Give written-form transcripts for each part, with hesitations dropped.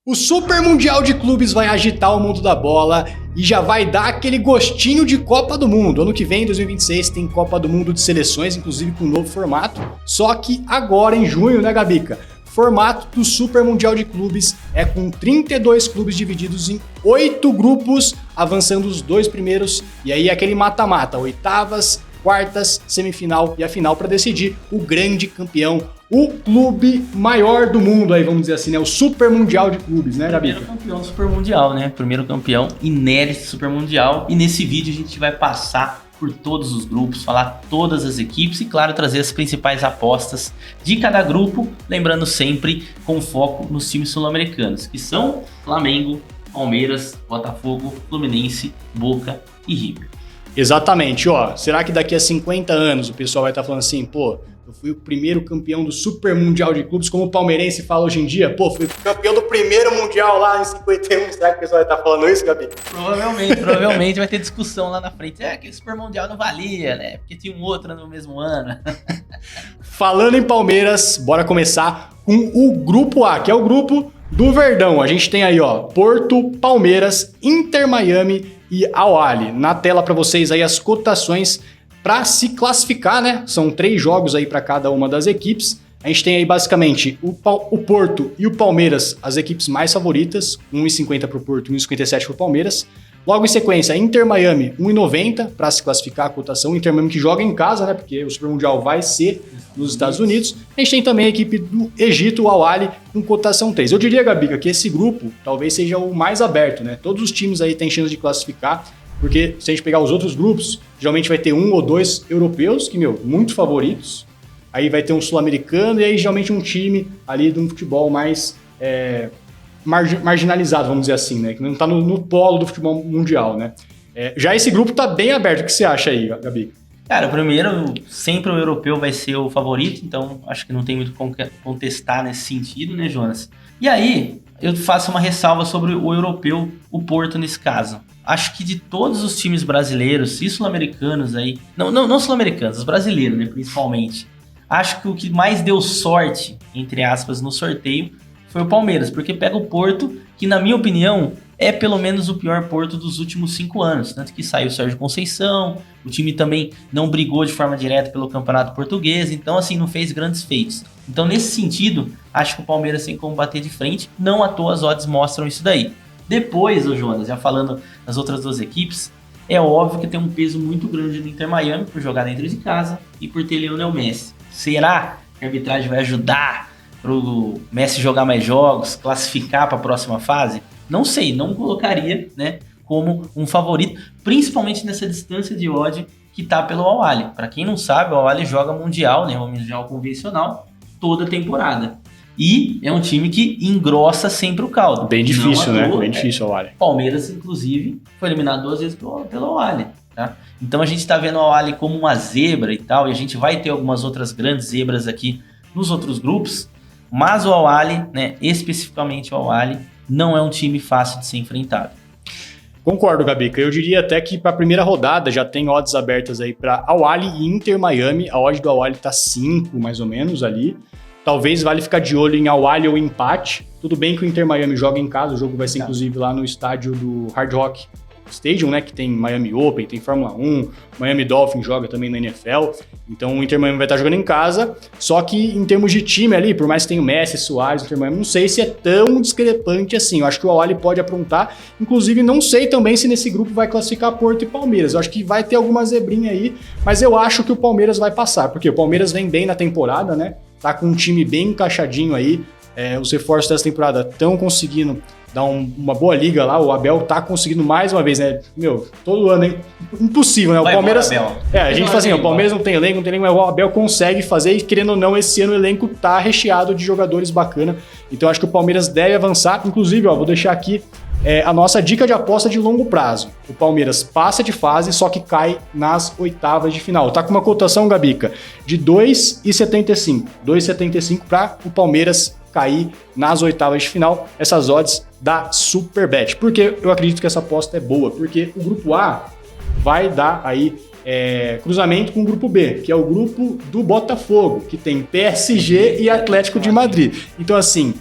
O Super Mundial de Clubes vai agitar o mundo da bola e já vai dar aquele gostinho de Copa do Mundo. Ano que vem, 2026, tem Copa do Mundo de seleções, inclusive com um novo formato. Só que agora, em junho, né, Gabica? Formato do Super Mundial de Clubes é com 32 clubes divididos em 8 grupos, avançando os 2 primeiros. E aí aquele mata-mata, oitavas, quartas, semifinal e a final para decidir o grande campeão, o clube maior do mundo, aí vamos dizer assim, né? O Super Mundial de Clubes, né, Gabi? Primeiro campeão do Super Mundial, né? Primeiro campeão inédito do Super Mundial. E nesse vídeo a gente vai passar por todos os grupos, falar todas as equipes e, claro, trazer as principais apostas de cada grupo, lembrando sempre com foco nos times sul-americanos, que são Flamengo, Palmeiras, Botafogo, Fluminense, Boca e River. Exatamente, ó. Será que daqui a 50 anos o pessoal vai estar falando assim, pô, eu fui o primeiro campeão do Super Mundial de Clubes, como o palmeirense fala hoje em dia? Pô, fui campeão do primeiro Mundial lá em 51. Será que o pessoal vai estar falando isso, Gabi? Provavelmente vai ter discussão lá na frente. Que o Super Mundial não valia, né? Porque tinha um outro no mesmo ano. Falando em Palmeiras, bora começar com o Grupo A, que é o grupo do Verdão. A gente tem aí, ó, Porto, Palmeiras, Inter Miami e Al Ahly. Na tela para vocês aí as cotações para se classificar, né? São 3 jogos aí para cada uma das equipes. A gente tem aí basicamente o Porto e o Palmeiras, as equipes mais favoritas, 1,50 para o Porto, 1,57 para o Palmeiras. Logo em sequência, Inter Miami, 1,90 para se classificar a cotação. Inter Miami que joga em casa, né? Porque o Super Mundial vai ser nos Estados Unidos. A gente tem também a equipe do Egito, o Al Ahly, com cotação 3. Eu diria, Gabica, que esse grupo talvez seja o mais aberto, né? Todos os times aí têm chance de classificar, porque se a gente pegar os outros grupos, geralmente vai ter 1 ou 2 europeus, que, muito favoritos. Aí vai ter um sul-americano e aí geralmente um time ali de um futebol mais marginalizado, vamos dizer assim, né? Que não tá no polo do futebol mundial, né? Já esse grupo tá bem aberto. O que você acha aí, Gabi? Cara, primeiro, sempre o europeu vai ser o favorito, então acho que não tem muito contestar nesse sentido, né, Jonas? E aí, eu faço uma ressalva sobre o europeu, o Porto nesse caso. Acho que de todos os times brasileiros e sul-americanos aí, não sul-americanos, os brasileiros, né, principalmente, acho que o que mais deu sorte, entre aspas, no sorteio foi o Palmeiras, porque pega o Porto, que na minha opinião é pelo menos o pior Porto dos últimos 5 anos, tanto que saiu o Sérgio Conceição, o time também não brigou de forma direta pelo Campeonato Português, então assim, não fez grandes feitos. Então nesse sentido, acho que o Palmeiras tem como bater de frente, não à toa as odds mostram isso daí. Depois, o Jonas, já falando das outras 2 equipes, é óbvio que tem um peso muito grande no Inter Miami por jogar dentro de casa e por ter Lionel Messi. Será que a arbitragem vai ajudar para o Messi jogar mais jogos, classificar para a próxima fase? Não sei, não colocaria, né, como um favorito, principalmente nessa distância de odd que tá pelo Al Ahly. Para quem não sabe, o Al Ahly joga Mundial, né, o Mundial convencional, toda temporada. E é um time que engrossa sempre o caldo. Bem difícil, né? Bem difícil o Al Ahly. Palmeiras, inclusive, foi eliminado 2 vezes pelo Al Ahly, tá? Então a gente tá vendo o Al Ahly como uma zebra e tal, e a gente vai ter algumas outras grandes zebras aqui nos outros grupos, mas o Al Ahly, né, especificamente o Al Ahly, não é um time fácil de ser enfrentado. Concordo, Gabica. Eu diria até que para a primeira rodada já tem odds abertas aí para Al Ahly e Inter Miami. A odd do Al Ahly tá 5, mais ou menos, ali. Talvez vale ficar de olho em Al Ahly ou empate. Tudo bem que o Inter Miami joga em casa, o jogo vai ser inclusive lá no estádio do Hard Rock Stadium, né, que tem Miami Open, tem Fórmula 1, Miami Dolphins joga também na NFL, então o Inter Miami vai estar jogando em casa, só que em termos de time ali, por mais que tenha o Messi, Suárez, o Inter Miami, não sei se é tão discrepante assim, eu acho que o Al Ahly pode aprontar, inclusive não sei também se nesse grupo vai classificar Porto e Palmeiras, eu acho que vai ter alguma zebrinha aí, mas eu acho que o Palmeiras vai passar, porque o Palmeiras vem bem na temporada, né, tá com um time bem encaixadinho aí, os reforços dessa temporada estão conseguindo dar uma boa liga lá, o Abel tá conseguindo mais uma vez, né? Todo ano é impossível, né? O Palmeiras. A gente fala assim, o Palmeiras não tem elenco, mas o Abel consegue fazer e, querendo ou não, esse ano o elenco tá recheado de jogadores bacana. Então acho que o Palmeiras deve avançar. Inclusive, vou deixar aqui a nossa dica de aposta de longo prazo. O Palmeiras passa de fase, só que cai nas oitavas de final. Tá com uma cotação, Gabica, de 2,75. 2,75 para o Palmeiras cair nas oitavas de final, essas odds da Superbet. Por que eu acredito que essa aposta é boa? Porque o grupo A vai dar aí cruzamento com o grupo B, que é o grupo do Botafogo, que tem PSG e Atlético de Madrid. Então, assim,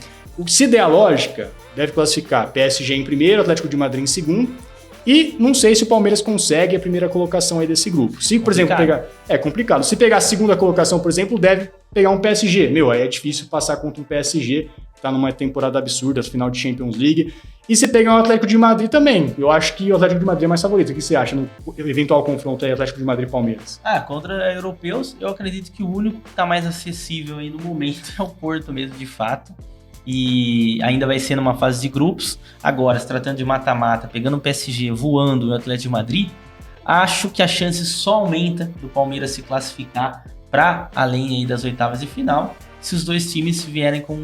se der a lógica, deve classificar PSG em primeiro, Atlético de Madrid em segundo. E não sei se o Palmeiras consegue a primeira colocação aí desse grupo. Se, por exemplo, pegar... É complicado. Se pegar a segunda colocação, por exemplo, deve pegar um PSG. Aí é difícil passar contra um PSG, que tá numa temporada absurda, final de Champions League. E se pegar o Atlético de Madrid também. Eu acho que o Atlético de Madrid é mais favorito. O que você acha no eventual confronto aí Atlético de Madrid e Palmeiras? Contra europeus, eu acredito que o único que tá mais acessível aí no momento é o Porto mesmo, de fato. E ainda vai ser numa fase de grupos. Agora, se tratando de mata-mata, pegando o PSG, voando o Atlético de Madrid, acho que a chance só aumenta do Palmeiras se classificar para além aí das oitavas de final, se os dois times vierem com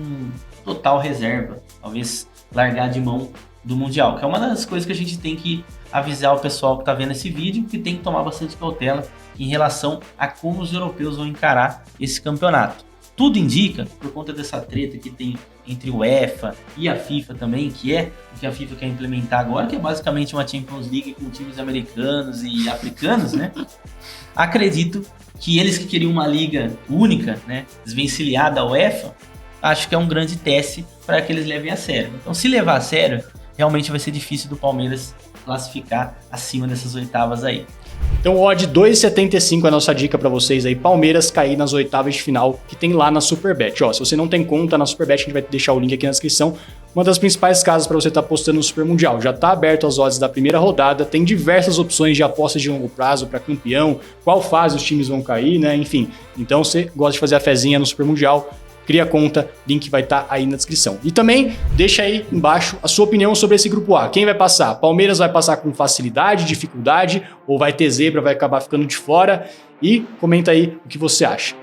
total reserva, talvez largar de mão do Mundial, que é uma das coisas que a gente tem que avisar o pessoal que está vendo esse vídeo, que tem que tomar bastante cautela em relação a como os europeus vão encarar esse campeonato. Tudo indica, por conta dessa treta que tem entre o UEFA e a FIFA também, que é o que a FIFA quer implementar agora, que é basicamente uma Champions League com times americanos e africanos, né? Acredito que eles que queriam uma liga única, né, desvencilhada da UEFA, acho que é um grande teste para que eles levem a sério. Então, se levar a sério, realmente vai ser difícil do Palmeiras classificar acima dessas oitavas aí. Então, odd 2,75 é a nossa dica para vocês aí. Palmeiras cair nas oitavas de final que tem lá na Superbet. Se você não tem conta na Superbet, a gente vai deixar o link aqui na descrição. Uma das principais casas para você estar apostando no Super Mundial. Já está aberto as odds da primeira rodada, tem diversas opções de apostas de longo prazo para campeão, qual fase os times vão cair, né? Enfim, então você gosta de fazer a fezinha no Super Mundial, cria a conta, link vai estar aí na descrição. E também deixa aí embaixo a sua opinião sobre esse grupo A. Quem vai passar? Palmeiras vai passar com facilidade, dificuldade, ou vai ter zebra, vai acabar ficando de fora? E comenta aí o que você acha.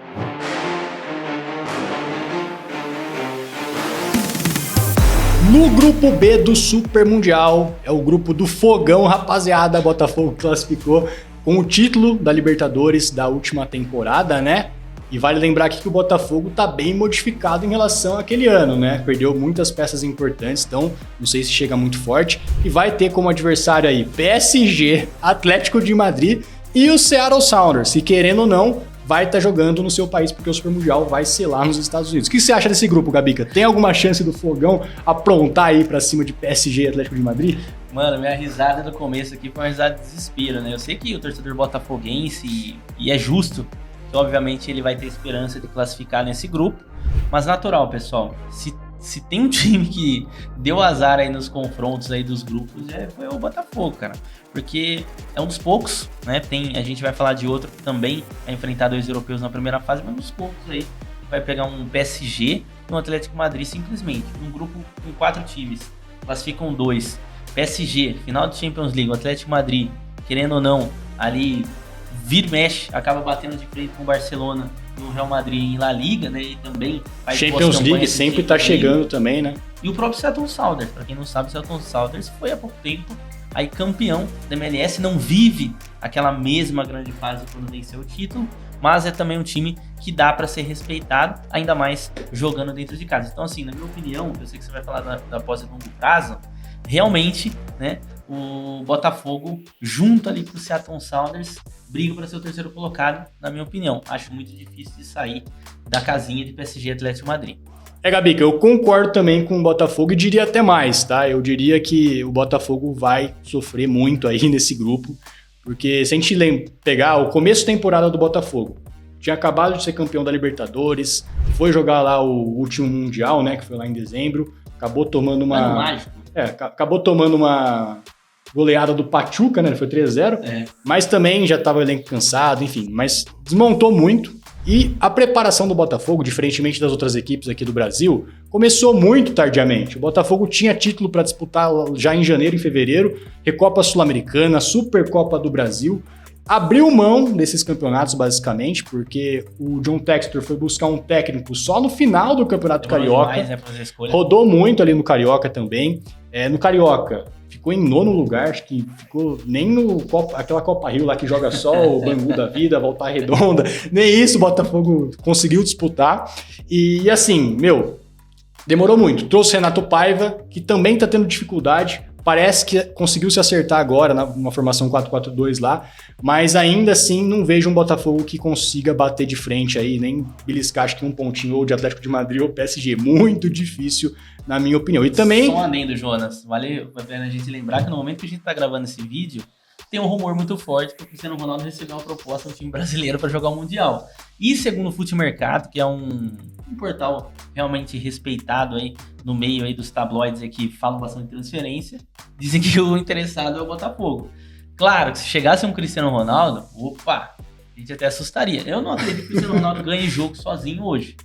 No grupo B do Super Mundial, é o grupo do Fogão, rapaziada. Botafogo classificou com o título da Libertadores da última temporada, né? E vale lembrar aqui que o Botafogo tá bem modificado em relação àquele ano, né? Perdeu muitas peças importantes, então não sei se chega muito forte. E vai ter como adversário aí PSG, Atlético de Madrid e o Seattle Sounders. E querendo ou não, vai estar jogando no seu país, porque o Super Mundial vai ser lá nos Estados Unidos. O que você acha desse grupo, Gabica? Tem alguma chance do Fogão aprontar aí pra cima de PSG e Atlético de Madrid? Mano, minha risada no começo aqui foi uma risada de desespero, né? Eu sei que o torcedor botafoguense, e é justo, que obviamente ele vai ter esperança de classificar nesse grupo, mas natural, pessoal, se tem um time que deu azar aí nos confrontos aí dos grupos, foi o Botafogo, cara, porque é um dos poucos, né, a gente vai falar de outro que também vai enfrentar dois europeus na primeira fase, mas um dos poucos aí vai pegar um PSG e um Atlético de Madrid simplesmente, um grupo com 4 times, classificam 2, PSG, final de Champions League, o Atlético de Madrid, querendo ou não, ali vira e mexe, acaba batendo de frente com o Barcelona no Real Madrid em La Liga, né? E também faz Champions League sempre tá chegando também, né? E o próprio Seattle Sounders, para quem não sabe, o Seattle Sounders foi há pouco tempo aí campeão da MLS, não vive aquela mesma grande fase quando venceu o título, mas é também um time que dá para ser respeitado, ainda mais jogando dentro de casa. Então, assim, na minha opinião, eu sei que você vai falar da aposta de longo prazo, realmente, né? O Botafogo, junto ali com o Seattle Sounders, briga para ser o terceiro colocado, na minha opinião. Acho muito difícil de sair da casinha de PSG e Atlético de Madrid. Gabica, eu concordo também com o Botafogo e diria até mais, tá? Eu diria que o Botafogo vai sofrer muito aí nesse grupo, porque se a gente pegar o começo da temporada do Botafogo, tinha acabado de ser campeão da Libertadores, foi jogar lá o último Mundial, né, que foi lá em dezembro, acabou tomando uma... Ano mágico. Acabou tomando uma goleada do Pachuca, né? Foi 3-0, mas também já estava o elenco cansado, enfim, mas desmontou muito. E a preparação do Botafogo, diferentemente das outras equipes aqui do Brasil, começou muito tardiamente. O Botafogo tinha título para disputar já em janeiro e fevereiro, Recopa Sul-Americana, Supercopa do Brasil. Abriu mão desses campeonatos, basicamente, porque o John Textor foi buscar um técnico só no final do Campeonato Carioca. Demais, né, fazer escolha. Rodou muito ali no Carioca também. No Carioca, ficou em 9º lugar, acho que ficou nem aquela Copa Rio lá que joga só o Bangu da vida, Volta Redonda, nem isso o Botafogo conseguiu disputar. E assim, demorou muito. Trouxe Renato Paiva, que também tá tendo dificuldade. parece que conseguiu se acertar agora numa formação 4-4-2 lá, mas ainda assim não vejo um Botafogo que consiga bater de frente aí, nem beliscar acho que um pontinho ou de Atlético de Madrid ou PSG. Muito difícil, na minha opinião. E também... Só um adendo, Jonas. Vale a pena a gente lembrar que no momento que a gente tá gravando esse vídeo, tem um rumor muito forte que o Cristiano Ronaldo recebeu uma proposta do time brasileiro para jogar o Mundial. E segundo o Futimercato, que é um portal realmente respeitado aí no meio aí dos tabloides aí que falam bastante de transferência, dizem que o interessado é o Botafogo. Claro que se chegasse um Cristiano Ronaldo, opa, a gente até assustaria. Eu não acredito que o Cristiano Ronaldo ganhe jogo sozinho hoje.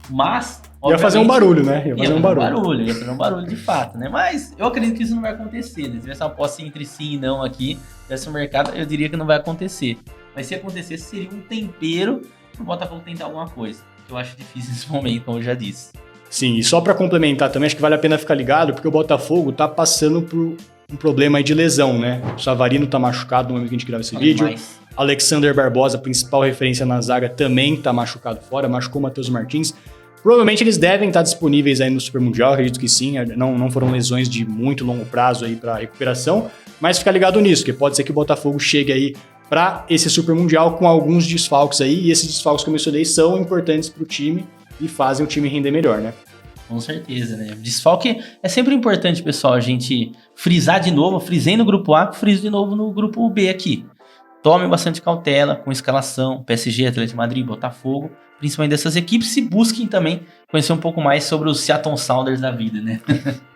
Mas... Ia fazer um barulho, né? Ia fazer um barulho de fato, né? Mas eu acredito que isso não vai acontecer, né? Se tivesse uma aposta entre sim e não aqui, tivesse um mercado, eu diria que não vai acontecer. Mas se acontecesse, seria um tempero pro Botafogo tentar alguma coisa. Que eu acho difícil nesse momento, como eu já disse. Sim, e só para complementar também, acho que vale a pena ficar ligado, porque o Botafogo tá passando por um problema aí de lesão, né? O Savarino tá machucado no momento que a gente grava esse vídeo. Demais. Alexander Barbosa, principal referência na zaga, também tá machucado fora, machucou o Matheus Martins. Provavelmente eles devem estar disponíveis aí no Super Mundial, acredito que sim, não foram lesões de muito longo prazo aí para recuperação, mas fica ligado nisso, que pode ser que o Botafogo chegue aí para esse Super Mundial com alguns desfalques aí, e esses desfalques que eu mencionei são importantes para o time e fazem o time render melhor, né? Com certeza, né? Desfalque é sempre importante, pessoal, a gente frisar de novo, frisei no grupo A, friso de novo no grupo B aqui. Tome bastante cautela com escalação, PSG, Atlético de Madrid, Botafogo, principalmente dessas equipes, e busquem também conhecer um pouco mais sobre os Seattle Sounders da vida, né?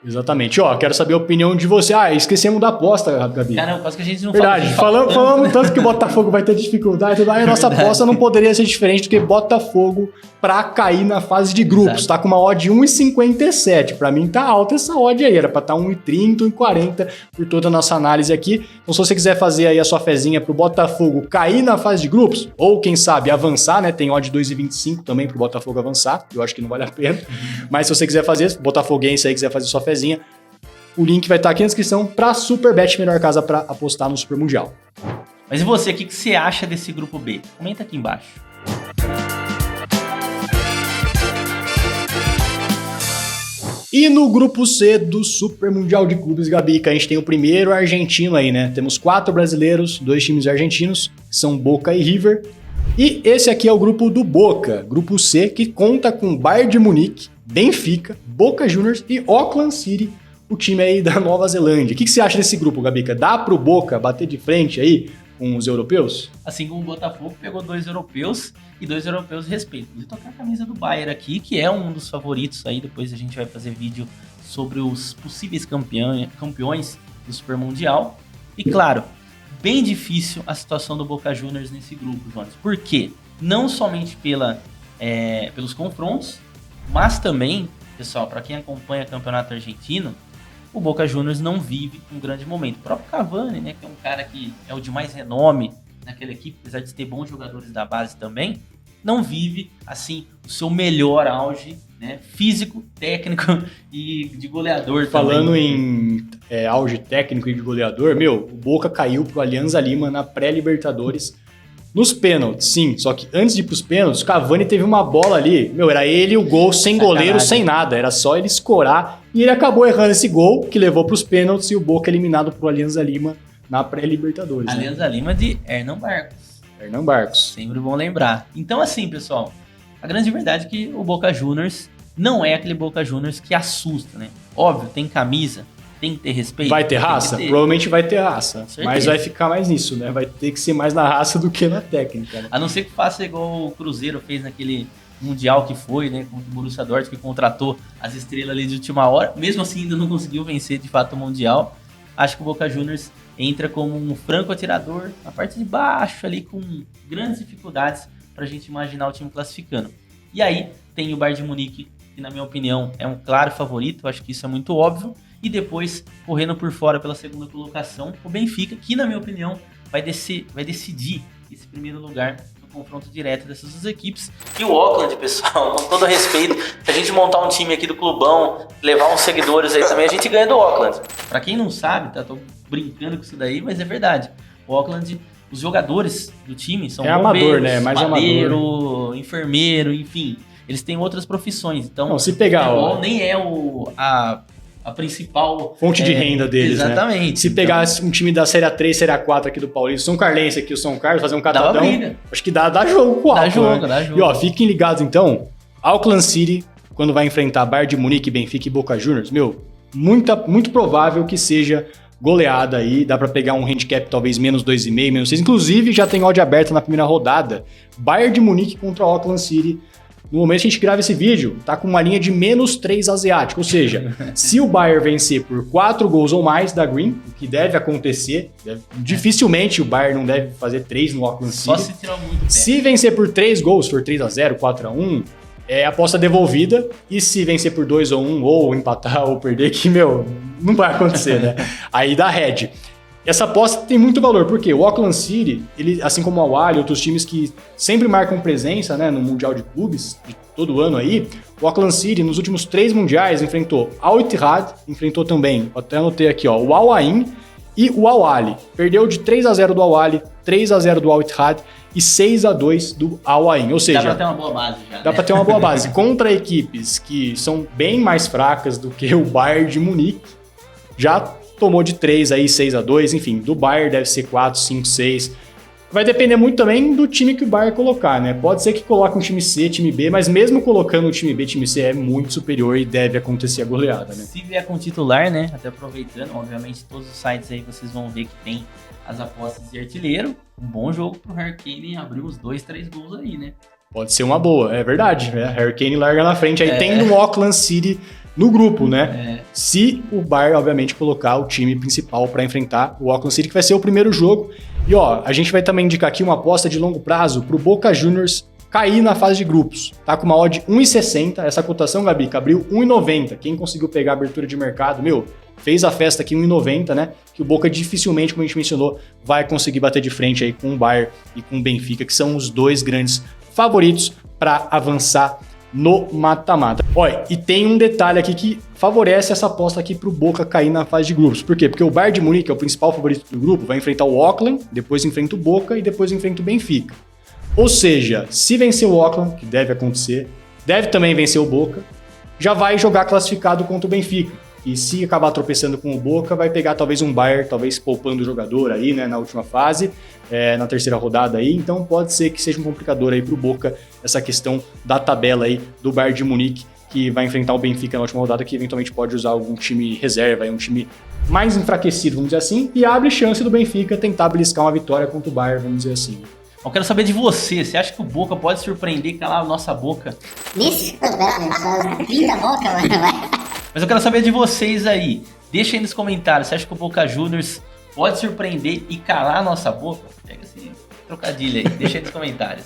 Exatamente. Ó, quero saber a opinião de você. Ah, esquecemos da aposta, Gabi. Caramba, quase que a gente não Verdade, falamos tanto que o Botafogo vai ter dificuldade, aí a nossa aposta não poderia ser diferente do que Botafogo pra cair na fase de grupos. Exato. Tá com uma odd 1,57. Pra mim tá alta essa odd aí, era pra estar 1,30, 1,40 por toda a nossa análise aqui. Então se você quiser fazer aí a sua fezinha pro Botafogo cair na fase de grupos, ou quem sabe avançar, né? Tem odd 2,25 também pro Botafogo avançar, eu acho que não vale a pena. Mas se você quiser fazer, botafoguense aí quiser fazer sua fezinha, o link vai estar aqui na descrição pra Superbet, melhor casa pra apostar no Super Mundial. Mas e você, o que você acha desse grupo B? Comenta aqui embaixo. E no grupo C do Super Mundial de Clubes, Gabi, que a gente tem o primeiro argentino aí, né? Temos 4 brasileiros, 2 times argentinos, que são Boca e River. E esse aqui é o grupo do Boca, grupo C, que conta com Bayern de Munique, Benfica, Boca Juniors e Auckland City, o time aí da Nova Zelândia. O que você acha desse grupo, Gabica? Dá pro Boca bater de frente aí com os europeus? Assim como o Botafogo pegou 2 europeus e 2 europeus de respeito. Vou tocar a camisa do Bayern aqui, que é um dos favoritos aí. Depois a gente vai fazer vídeo sobre os possíveis campeões do Super Mundial. E claro, bem difícil a situação do Boca Juniors nesse grupo, Jonas. Por quê? Não somente pelos confrontos, mas também, pessoal, para quem acompanha o campeonato argentino, o Boca Juniors não vive um grande momento. O próprio Cavani, né, que é um cara que é o de mais renome naquela equipe, apesar de ter bons jogadores da base também, não vive, assim, o seu melhor auge, né, físico, técnico e de goleador. Falando também. em auge técnico e de goleador, o Boca caiu pro Alianza Lima na pré-Libertadores nos pênaltis, sim. Só que antes de ir pros pênaltis, o Cavani teve uma bola ali. Era ele o gol sem goleiro, sem nada. Era só ele escorar. E ele acabou errando esse gol, que levou pros pênaltis e o Boca eliminado pro Alianza Lima na pré-Libertadores. Alianza Lima de Hernan Barcos. Hernan Barcos. Sempre bom lembrar. Então, assim, pessoal, a grande verdade é que o Boca Juniors não é aquele Boca Juniors que assusta, né? Óbvio, tem camisa, tem que ter respeito. Vai ter raça? Provavelmente vai ter raça. Certeza. Mas vai ficar mais nisso, né? Vai ter que ser mais na raça do que na técnica. Né? A não ser que faça igual o Cruzeiro fez naquele Mundial que foi, né? Com o Borussia Dortmund, que contratou as estrelas ali de última hora. Mesmo assim, ainda não conseguiu vencer de fato o Mundial. Acho que o Boca Juniors entra como um franco atirador na parte de baixo ali, com grandes dificuldades pra gente imaginar o time classificando. E aí tem o Bayern de Munique, que na minha opinião é um claro favorito, eu acho que isso é muito óbvio. E depois, correndo por fora pela segunda colocação, o Benfica, que na minha opinião vai decidir esse primeiro lugar no confronto direto dessas duas equipes. E o Auckland, pessoal, com todo respeito, se a gente montar um time aqui do clubão, levar uns seguidores aí também, a gente ganha do Auckland. Pra quem não sabe, tá? Tô brincando com isso daí, mas é verdade. O Auckland, os jogadores do time são amador, né? Mais padeiro, amador. Enfermeiro, enfim. Eles têm outras profissões. Então, não, se pegar, futebol nem é a a principal... fonte de renda deles, exatamente. Né? Se pegasse um time da Série A3, Série A4 aqui do Paulista, São Carlense aqui, o São Carlos, fazer um catadão, acho que dá jogo com o Auckland. Dá jogo. E ó, fiquem ligados então, Auckland City, quando vai enfrentar Bayern de Munique, Benfica e Boca Juniors, muito provável que seja goleada aí, dá pra pegar um handicap talvez menos 2,5, menos 6, inclusive já tem odd aberta na primeira rodada, Bayern de Munique contra Auckland City. No momento que a gente grava esse vídeo, tá com uma linha de menos 3 asiático, ou seja, se o Bayern vencer por 4 gols ou mais da Green, o que deve acontecer, dificilmente o Bayern não deve fazer 3 no Auckland City. Só se tirar muito pé. Se vencer por 3 gols, for 3-0, 4-1, é aposta devolvida, e se vencer por 2 ou 1, ou empatar ou perder, que, não vai acontecer, né? Aí dá head. Essa aposta tem muito valor, porque o Auckland City, ele, assim como o Al-Ahly e outros times que sempre marcam presença, né, no Mundial de Clubes, de todo ano aí, o Auckland City, nos últimos 3 mundiais, enfrentou Al Ittihad, enfrentou também, até anotei aqui, ó, o Al Ain e o Al-Ahly. Perdeu de 3-0 do Al-Ahly, 3-0 do Al Ittihad e 6-2 do Al Ain. Ou seja, dá pra ter uma boa base já. Dá pra ter uma boa base. Contra equipes que são bem mais fracas do que o Bayern de Munique, já tomou de 3 aí, 6-2, enfim, do Bayern deve ser 4, 5, 6. Vai depender muito também do time que o Bayern colocar, né? Pode ser que coloque um time C, time B, mas mesmo colocando um time B, time C é muito superior e deve acontecer a goleada, né? Se vier com titular, né? Até aproveitando, obviamente todos os sites aí vocês vão ver que tem as apostas de artilheiro. Um bom jogo pro Harry Kane abrir uns 2, 3 gols aí, né? Pode ser uma boa, é verdade. Né? Harry Kane larga na frente, aí tem no Auckland City no grupo, né? Se o Bayern, obviamente, colocar o time principal para enfrentar o Auckland City, que vai ser o primeiro jogo. E ó, a gente vai também indicar aqui uma aposta de longo prazo pro Boca Juniors cair na fase de grupos. Tá com uma odd 1,60. Essa cotação, Gabi, abriu 1,90. Quem conseguiu pegar a abertura de mercado, fez a festa aqui 1,90, né? Que o Boca dificilmente, como a gente mencionou, vai conseguir bater de frente aí com o Bayern e com o Benfica, que são os dois grandes favoritos para avançar no mata-mata. Olha, e tem um detalhe aqui que favorece essa aposta aqui pro Boca cair na fase de grupos. Por quê? Porque o Bayern de Munique, é o principal favorito do grupo, vai enfrentar o Auckland, depois enfrenta o Boca e depois enfrenta o Benfica. Ou seja, se vencer o Auckland, que deve acontecer, deve também vencer o Boca, já vai jogar classificado contra o Benfica. E se acabar tropeçando com o Boca, vai pegar talvez um Bayern, talvez poupando o jogador aí, né, na última fase, na terceira rodada aí. Então pode ser que seja um complicador aí pro Boca essa questão da tabela aí do Bayern de Munique, que vai enfrentar o Benfica na última rodada, que eventualmente pode usar algum time reserva, um time mais enfraquecido, vamos dizer assim, e abre chance do Benfica tentar beliscar uma vitória contra o Bayern, vamos dizer assim. Eu quero saber de você. Você acha que o Boca pode surpreender e calar a nossa boca? Nisso? Linda boca, mano. Mas eu quero saber de vocês aí. Deixa aí nos comentários. Você acha que o Boca Juniors pode surpreender e calar a nossa boca? Pega esse trocadilho aí. Deixa aí nos comentários.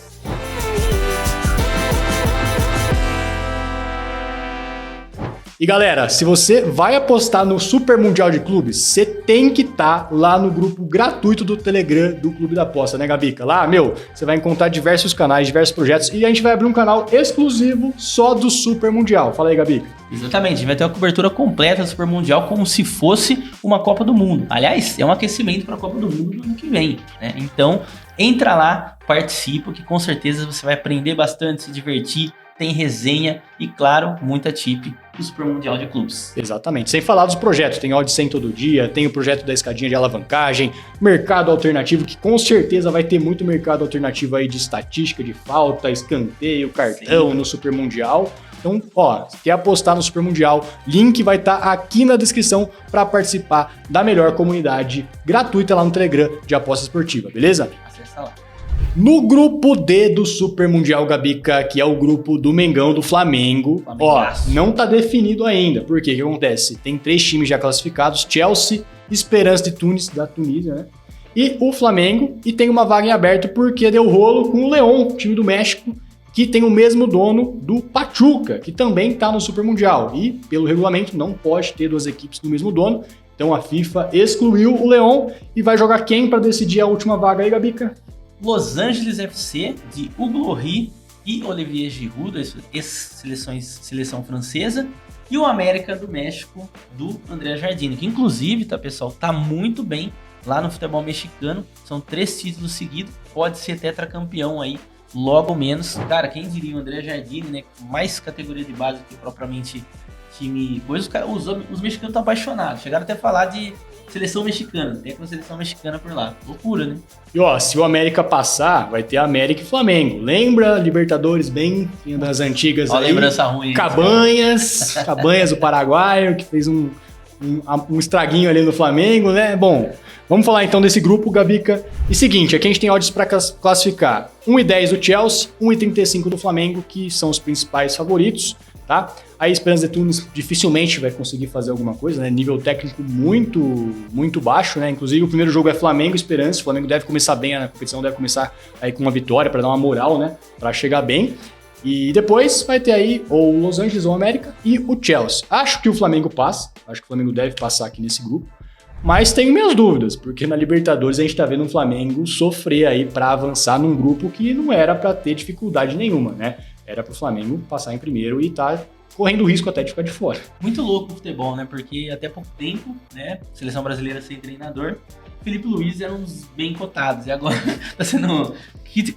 E galera, se você vai apostar no Super Mundial de Clubes, você tem que estar lá no grupo gratuito do Telegram do Clube da Aposta, né, Gabica? Lá, você vai encontrar diversos canais, diversos projetos e a gente vai abrir um canal exclusivo só do Super Mundial. Fala aí, Gabica. Exatamente, a gente vai ter uma cobertura completa do Super Mundial como se fosse uma Copa do Mundo. Aliás, é um aquecimento para a Copa do Mundo no ano que vem, né? Então, entra lá, participa, que com certeza você vai aprender bastante, se divertir. Tem resenha e, claro, muita tip do Super Mundial de Clubes. Exatamente. Sem falar dos projetos. Tem Odd 100 todo dia, tem o projeto da escadinha de alavancagem, mercado alternativo, que com certeza vai ter muito mercado alternativo aí de estatística, de falta, escanteio, cartão no Super Mundial. Então, quer apostar no Super Mundial, link vai estar aqui na descrição para participar da melhor comunidade gratuita lá no Telegram de aposta esportiva, beleza? Acessa lá. No grupo D do Super Mundial, Gabica, que é o grupo do Mengão, do Flamengo, não tá definido ainda. Por quê? O que acontece? Tem 3 times já classificados, Chelsea, Esperance de Tunis, da Tunísia, né? E o Flamengo, e tem uma vaga em aberto porque deu rolo com o León, time do México, que tem o mesmo dono do Pachuca, que também tá no Super Mundial. E, pelo regulamento, não pode ter 2 equipes do mesmo dono. Então a FIFA excluiu o León e vai jogar quem para decidir a última vaga aí, Gabica? Los Angeles FC, de Hugo Lloris e Olivier Giroud, ex-seleção francesa, e o América do México, do André Jardine, que inclusive, tá, pessoal, tá muito bem lá no futebol mexicano, são 3 títulos seguidos, pode ser tetracampeão aí, logo menos. Cara, quem diria o André Jardine, né, mais categoria de base que propriamente time coisa, os mexicanos estão apaixonados. Chegaram até a falar de seleção mexicana, tem uma seleção mexicana por lá. Loucura, né? E ó, se o América passar, vai ter América e Flamengo. Lembra Libertadores bem das antigas ó, aí? Lembrança ruim. Cabanhas, o paraguaio, que fez um estraguinho ali no Flamengo, né? Bom, vamos falar então desse grupo, Gabica. E seguinte, aqui a gente tem odds para classificar 1,10 do Chelsea, 1,35 do Flamengo, que são os principais favoritos, tá? A Esperança de Tunis dificilmente vai conseguir fazer alguma coisa, né? Nível técnico muito, muito baixo, né? Inclusive o primeiro jogo é Flamengo e Esperança. O Flamengo deve começar bem na competição, deve começar aí com uma vitória para dar uma moral, né? Para chegar bem. E depois vai ter aí ou o Los Angeles ou o América e o Chelsea. Acho que o Flamengo passa, acho que o Flamengo deve passar aqui nesse grupo. Mas tenho minhas dúvidas, porque na Libertadores a gente tá vendo o Flamengo sofrer aí para avançar num grupo que não era para ter dificuldade nenhuma, né? Era pro Flamengo passar em primeiro e tá correndo risco até de ficar de fora. Muito louco o futebol, né? Porque até pouco tempo, né? Seleção brasileira sem treinador, Felipe Luiz era um dos bem cotados. E agora tá sendo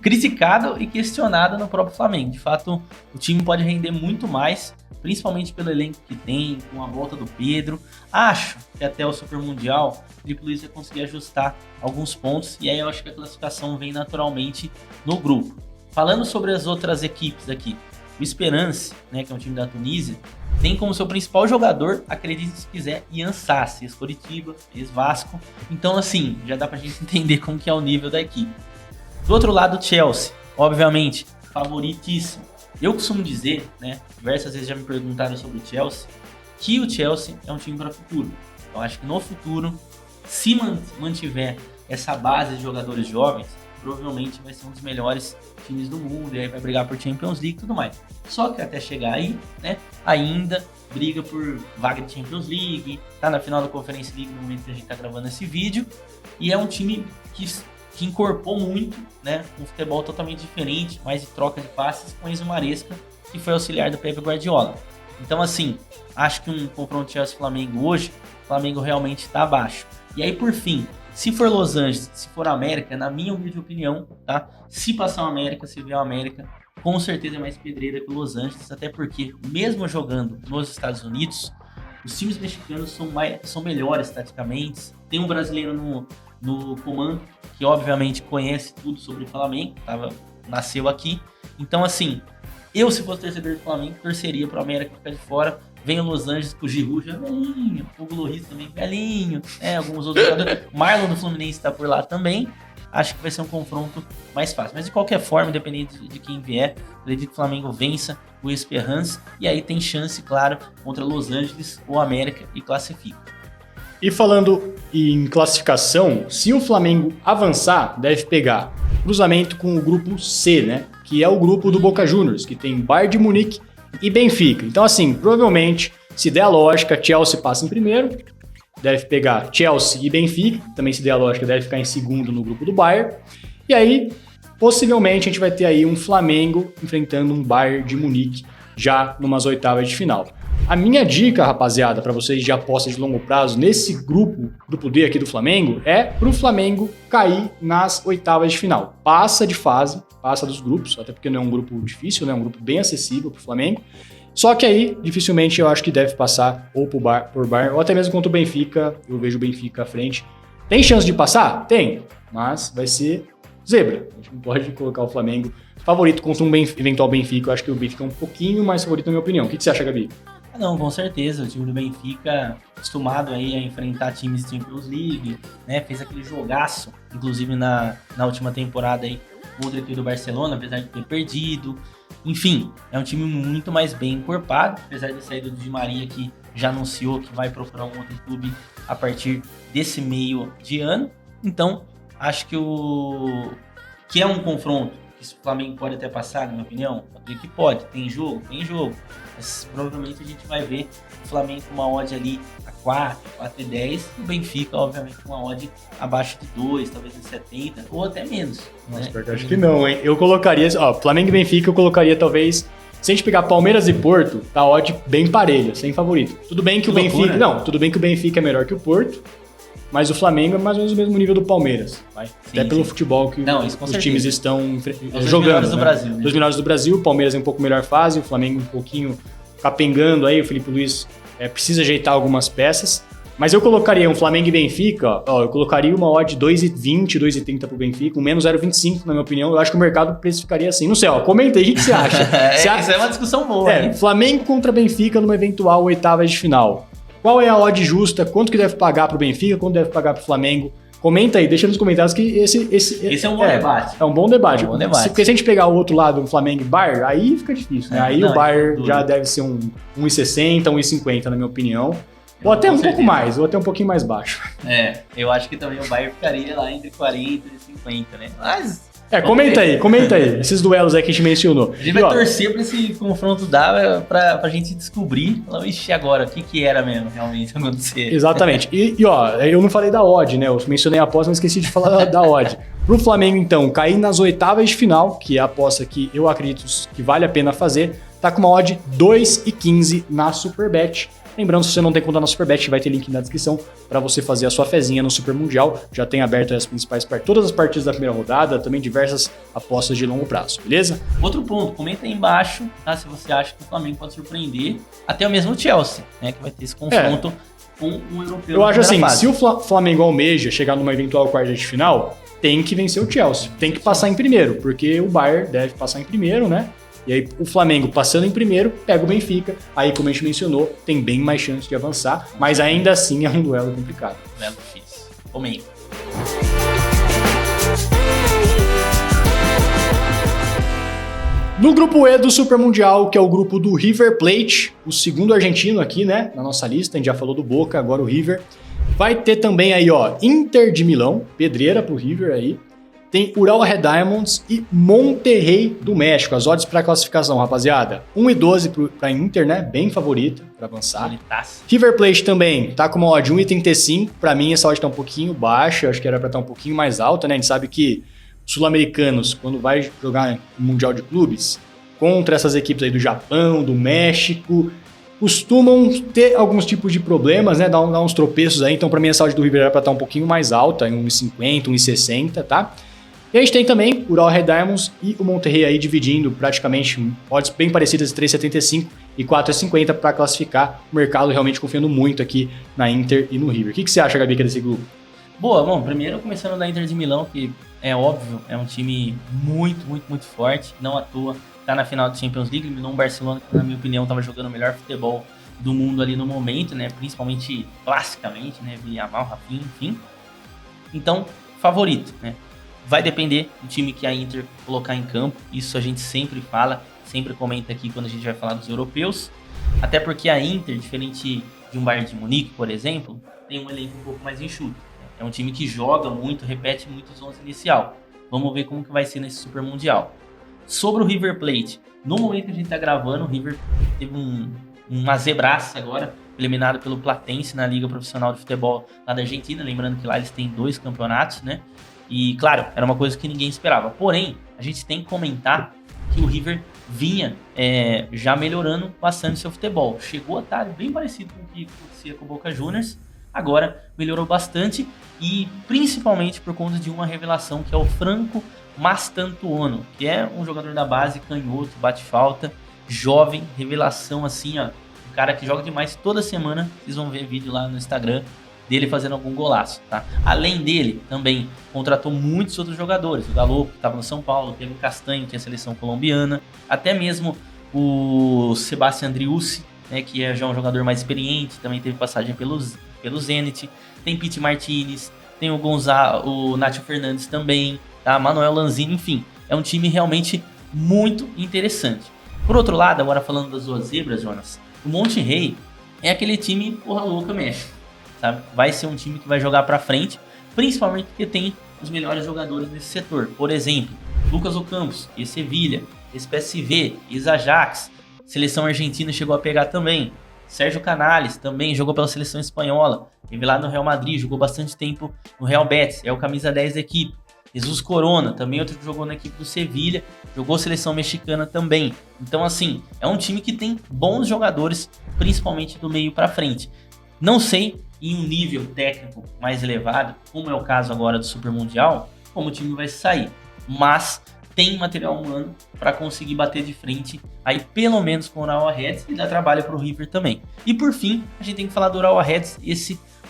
criticado e questionado no próprio Flamengo. De fato, o time pode render muito mais, principalmente pelo elenco que tem, com a volta do Pedro. Acho que até o Super Mundial, Felipe Luiz vai conseguir ajustar alguns pontos. E aí eu acho que a classificação vem naturalmente no grupo. Falando sobre as outras equipes aqui, o Esperance, né, que é um time da Tunísia, tem como seu principal jogador, acredite se quiser, Ian Sassi, ex-Coritiba, ex-Vasco. Então, assim, já dá pra gente entender como que é o nível da equipe. Do outro lado, o Chelsea, obviamente, favoritíssimo. Eu costumo dizer, né, diversas vezes já me perguntaram sobre o Chelsea, que o Chelsea é um time para o futuro. Eu acho que no futuro, se mantiver essa base de jogadores jovens, provavelmente vai ser um dos melhores times do mundo, e aí vai brigar por Champions League e tudo mais. Só que até chegar aí, né, ainda briga por vaga de Champions League, tá na final da Conference League no momento que a gente tá gravando esse vídeo, e é um time que incorporou muito, né, um futebol totalmente diferente, mais de troca de passes com Enzo Maresca, que foi auxiliar do Pep Guardiola. Então, assim, acho que um confronto Chelsea-Flamengo hoje, o Flamengo realmente tá abaixo. E aí, por fim, se for Los Angeles, se for América, na minha humilde opinião, tá? Se passar o América, se vier o América, com certeza é mais pedreira que o Los Angeles, até porque, mesmo jogando nos Estados Unidos, os times mexicanos são melhores taticamente. Tem um brasileiro no comando, que obviamente conhece tudo sobre o Flamengo, nasceu aqui. Então, assim, eu, se fosse torcedor do Flamengo, torceria para o América ficar de fora. Vem o Los Angeles com o Giroud já velhinho, o Hugo Lloris também velhinho, alguns outros jogadores. Marlon do Fluminense está por lá também. Acho que vai ser um confronto mais fácil. Mas de qualquer forma, independente de quem vier, acredito que o Flamengo vença o Esperance. E aí tem chance, claro, contra Los Angeles ou América e classifica. E falando em classificação, se o Flamengo avançar, deve pegar cruzamento com o grupo C, né? Que é o grupo do Boca Juniors, que tem Bayern de Munique e Benfica. Então, assim, provavelmente, se der a lógica, Chelsea passa em primeiro, deve pegar Chelsea e Benfica, também se der a lógica, deve ficar em segundo no grupo do Bayern. E aí, possivelmente, a gente vai ter aí um Flamengo enfrentando um Bayern de Munique já numas oitavas de final. A minha dica, rapaziada, para vocês de apostas de longo prazo nesse grupo D aqui do Flamengo, é pro Flamengo cair nas oitavas de final. Passa de fase, passa dos grupos, até porque não é um grupo difícil, né? É um grupo bem acessível pro Flamengo. Só que aí, dificilmente, eu acho que deve passar ou por Bayern, ou até mesmo contra o Benfica. Eu vejo o Benfica à frente. Tem chance de passar? Tem, mas vai ser zebra. A gente não pode colocar o Flamengo favorito contra um eventual Benfica. Eu acho que o Benfica é um pouquinho mais favorito, na minha opinião. O que você acha, Gabi? Não, com certeza. O time do Benfica, acostumado aí a enfrentar times de Champions League, né? Fez aquele jogaço, inclusive na última temporada aí, contra o do Barcelona, apesar de ter perdido. Enfim, é um time muito mais bem encorpado, apesar de saída do Di Maria, que já anunciou que vai procurar um outro clube a partir desse meio de ano. Então, acho que é um confronto que o Flamengo pode até passar, na minha opinião. Eu acredito que pode. Tem jogo. Mas provavelmente a gente vai ver o Flamengo com uma odd ali a 4, 4,10. E o Benfica, obviamente, com uma odd abaixo de 2, talvez de 70, ou até menos. Nossa, né? Acho que não, hein? Eu colocaria, Flamengo e Benfica, eu colocaria talvez. Se a gente pegar Palmeiras e Porto, tá odd bem parelha, sem favorito. Tudo bem que o Benfica. Não, tudo bem que o Benfica é melhor que o Porto. Mas o Flamengo é mais ou menos o mesmo nível do Palmeiras, vai? Até pelo futebol que os times estão jogando. Os melhores do Brasil, né? Os melhores do Brasil, o Palmeiras é um pouco melhor fase, o Flamengo um pouquinho capengando aí, o Felipe Luiz precisa ajeitar algumas peças. Mas eu colocaria um Flamengo e Benfica, eu colocaria uma odd 2,20, 2,30 pro Benfica, um menos 0,25, na minha opinião. Eu acho que o mercado precificaria assim. Não sei, comenta aí o que você acha. Isso é uma discussão boa, hein? Flamengo contra Benfica numa eventual oitava de final. Qual é a odd justa? Quanto que deve pagar pro Benfica? Quanto deve pagar pro Flamengo? Comenta aí, deixa nos comentários que esse é um bom debate. É um bom debate. Porque se a gente pegar o outro lado, o Flamengo e Bayern, aí fica difícil, né? Aí o Bayern já deve ser um 1,60, 1,50, na minha opinião. Ou até um pouco mais, ou até um pouquinho mais baixo. Eu acho que também o Bayern ficaria lá entre 40 e 50, né? Mas... comenta aí, esses duelos aí que a gente mencionou. A gente vai torcer pra esse confronto dar pra gente descobrir, ixi, agora, o que era mesmo realmente acontecer. Exatamente. Eu não falei da odd, né? Eu mencionei a aposta, mas esqueci de falar da odd. Pro Flamengo, então, cair nas oitavas de final, que é a aposta que eu acredito que vale a pena fazer, tá com uma odd 2,15 na Superbet. Lembrando, se você não tem conta na Superbet, vai ter link na descrição para você fazer a sua fezinha no Super Mundial. Já tem aberto as principais todas as partidas da primeira rodada, também diversas apostas de longo prazo, beleza? Outro ponto, comenta aí embaixo, tá, se você acha que o Flamengo pode surpreender, até o mesmo Chelsea, né, que vai ter esse confronto com um europeu. Eu acho assim, fase. Se o Flamengo almeja chegar numa eventual quarta de final, tem que vencer o Chelsea, tem que passar em primeiro, porque o Bayern deve passar em primeiro, né? E aí o Flamengo passando em primeiro, pega o Benfica, aí como a gente mencionou, tem bem mais chance de avançar, mas ainda assim é um duelo complicado. Duelo difícil. Flamengo. No grupo E do Super Mundial, que é o grupo do River Plate, o segundo argentino aqui, né, na nossa lista, a gente já falou do Boca, agora o River. Vai ter também aí, Inter de Milão, pedreira pro River aí. Tem Ural Red Diamonds e Monterrey do México. As odds para classificação, rapaziada. 1,12 para Inter, né? Bem favorita para avançar. Bonitaço. River Plate também tá com uma odd 1,35. Para mim, essa odd tá um pouquinho baixa. Acho que era para estar um pouquinho mais alta, né? A gente sabe que sul-americanos, quando vai jogar no Mundial de Clubes, contra essas equipes aí do Japão, do México, costumam ter alguns tipos de problemas, né? Dar uns tropeços aí. Então, para mim, essa odd do River era para estar um pouquinho mais alta, em 1,50, 1,60, tá? E a gente tem também o Ural Red Diamonds e o Monterrey aí dividindo praticamente odds bem parecidas, 3,75 e 4,50 para classificar. O mercado realmente confiando muito aqui na Inter e no River. O que você acha, Gabi, desse grupo? Boa, bom, primeiro começando da Inter de Milão, que é óbvio, é um time muito, muito, muito forte, não à toa, tá na final da Champions League, eliminou um Barcelona que, na minha opinião, estava jogando o melhor futebol do mundo ali no momento, né, principalmente classicamente, né, via Yamal, Rafinha, enfim. Então, favorito, né. Vai depender do time que a Inter colocar em campo, isso a gente sempre fala, sempre comenta aqui quando a gente vai falar dos europeus, até porque a Inter, diferente de um Bayern de Munique, por exemplo, tem um elenco um pouco mais enxuto. É um time que joga muito, repete muito os 11 inicial. Vamos ver como que vai ser nesse Super Mundial. Sobre o River Plate, no momento que a gente está gravando, o River teve uma zebraça agora, eliminado pelo Platense na Liga Profissional de Futebol lá da Argentina, lembrando que lá eles têm 2 campeonatos, né? E, claro, era uma coisa que ninguém esperava. Porém, a gente tem que comentar que o River vinha já melhorando bastante seu futebol. Chegou a estar bem parecido com o que acontecia com o Boca Juniors. Agora melhorou bastante e principalmente por conta de uma revelação que é o Franco Mastantuono, que é um jogador da base, canhoto, bate falta, jovem, revelação assim, ó. Um cara que joga demais toda semana. Vocês vão ver vídeo lá no Instagram dele fazendo algum golaço, tá? Além dele, também contratou muitos outros jogadores. O Galo, que estava no São Paulo, teve o Castanho, que é a seleção colombiana, até mesmo o Sebastián Driussi, né, que é já um jogador mais experiente, também teve passagem pelo Zenit. Tem Pete Martinez, tem o Nacho Fernandes também, tá? Manuel Lanzini, enfim. É um time realmente muito interessante. Por outro lado, agora falando das duas zebras, Jonas, o Monterrey é aquele time porra louca México. Sabe? Vai ser um time que vai jogar pra frente, principalmente porque tem os melhores jogadores nesse setor. Por exemplo, Lucas Ocampos, ex-Sevilha, ex-PSV, ex-Ajax, seleção argentina chegou a pegar também. Sérgio Canales também jogou pela seleção espanhola, revelado no Real Madrid, jogou bastante tempo no Real Betis, é o camisa 10 da equipe. Jesus Corona, também outro que jogou na equipe do Sevilha, jogou seleção mexicana também. Então, assim, é um time que tem bons jogadores, principalmente do meio pra frente. Não sei, em um nível técnico mais elevado, como é o caso agora do Super Mundial, como o time vai sair. Mas tem material humano para conseguir bater de frente, aí pelo menos com o Urawa Reds, e dá trabalho para o River também. E por fim, a gente tem que falar do Urawa Reds,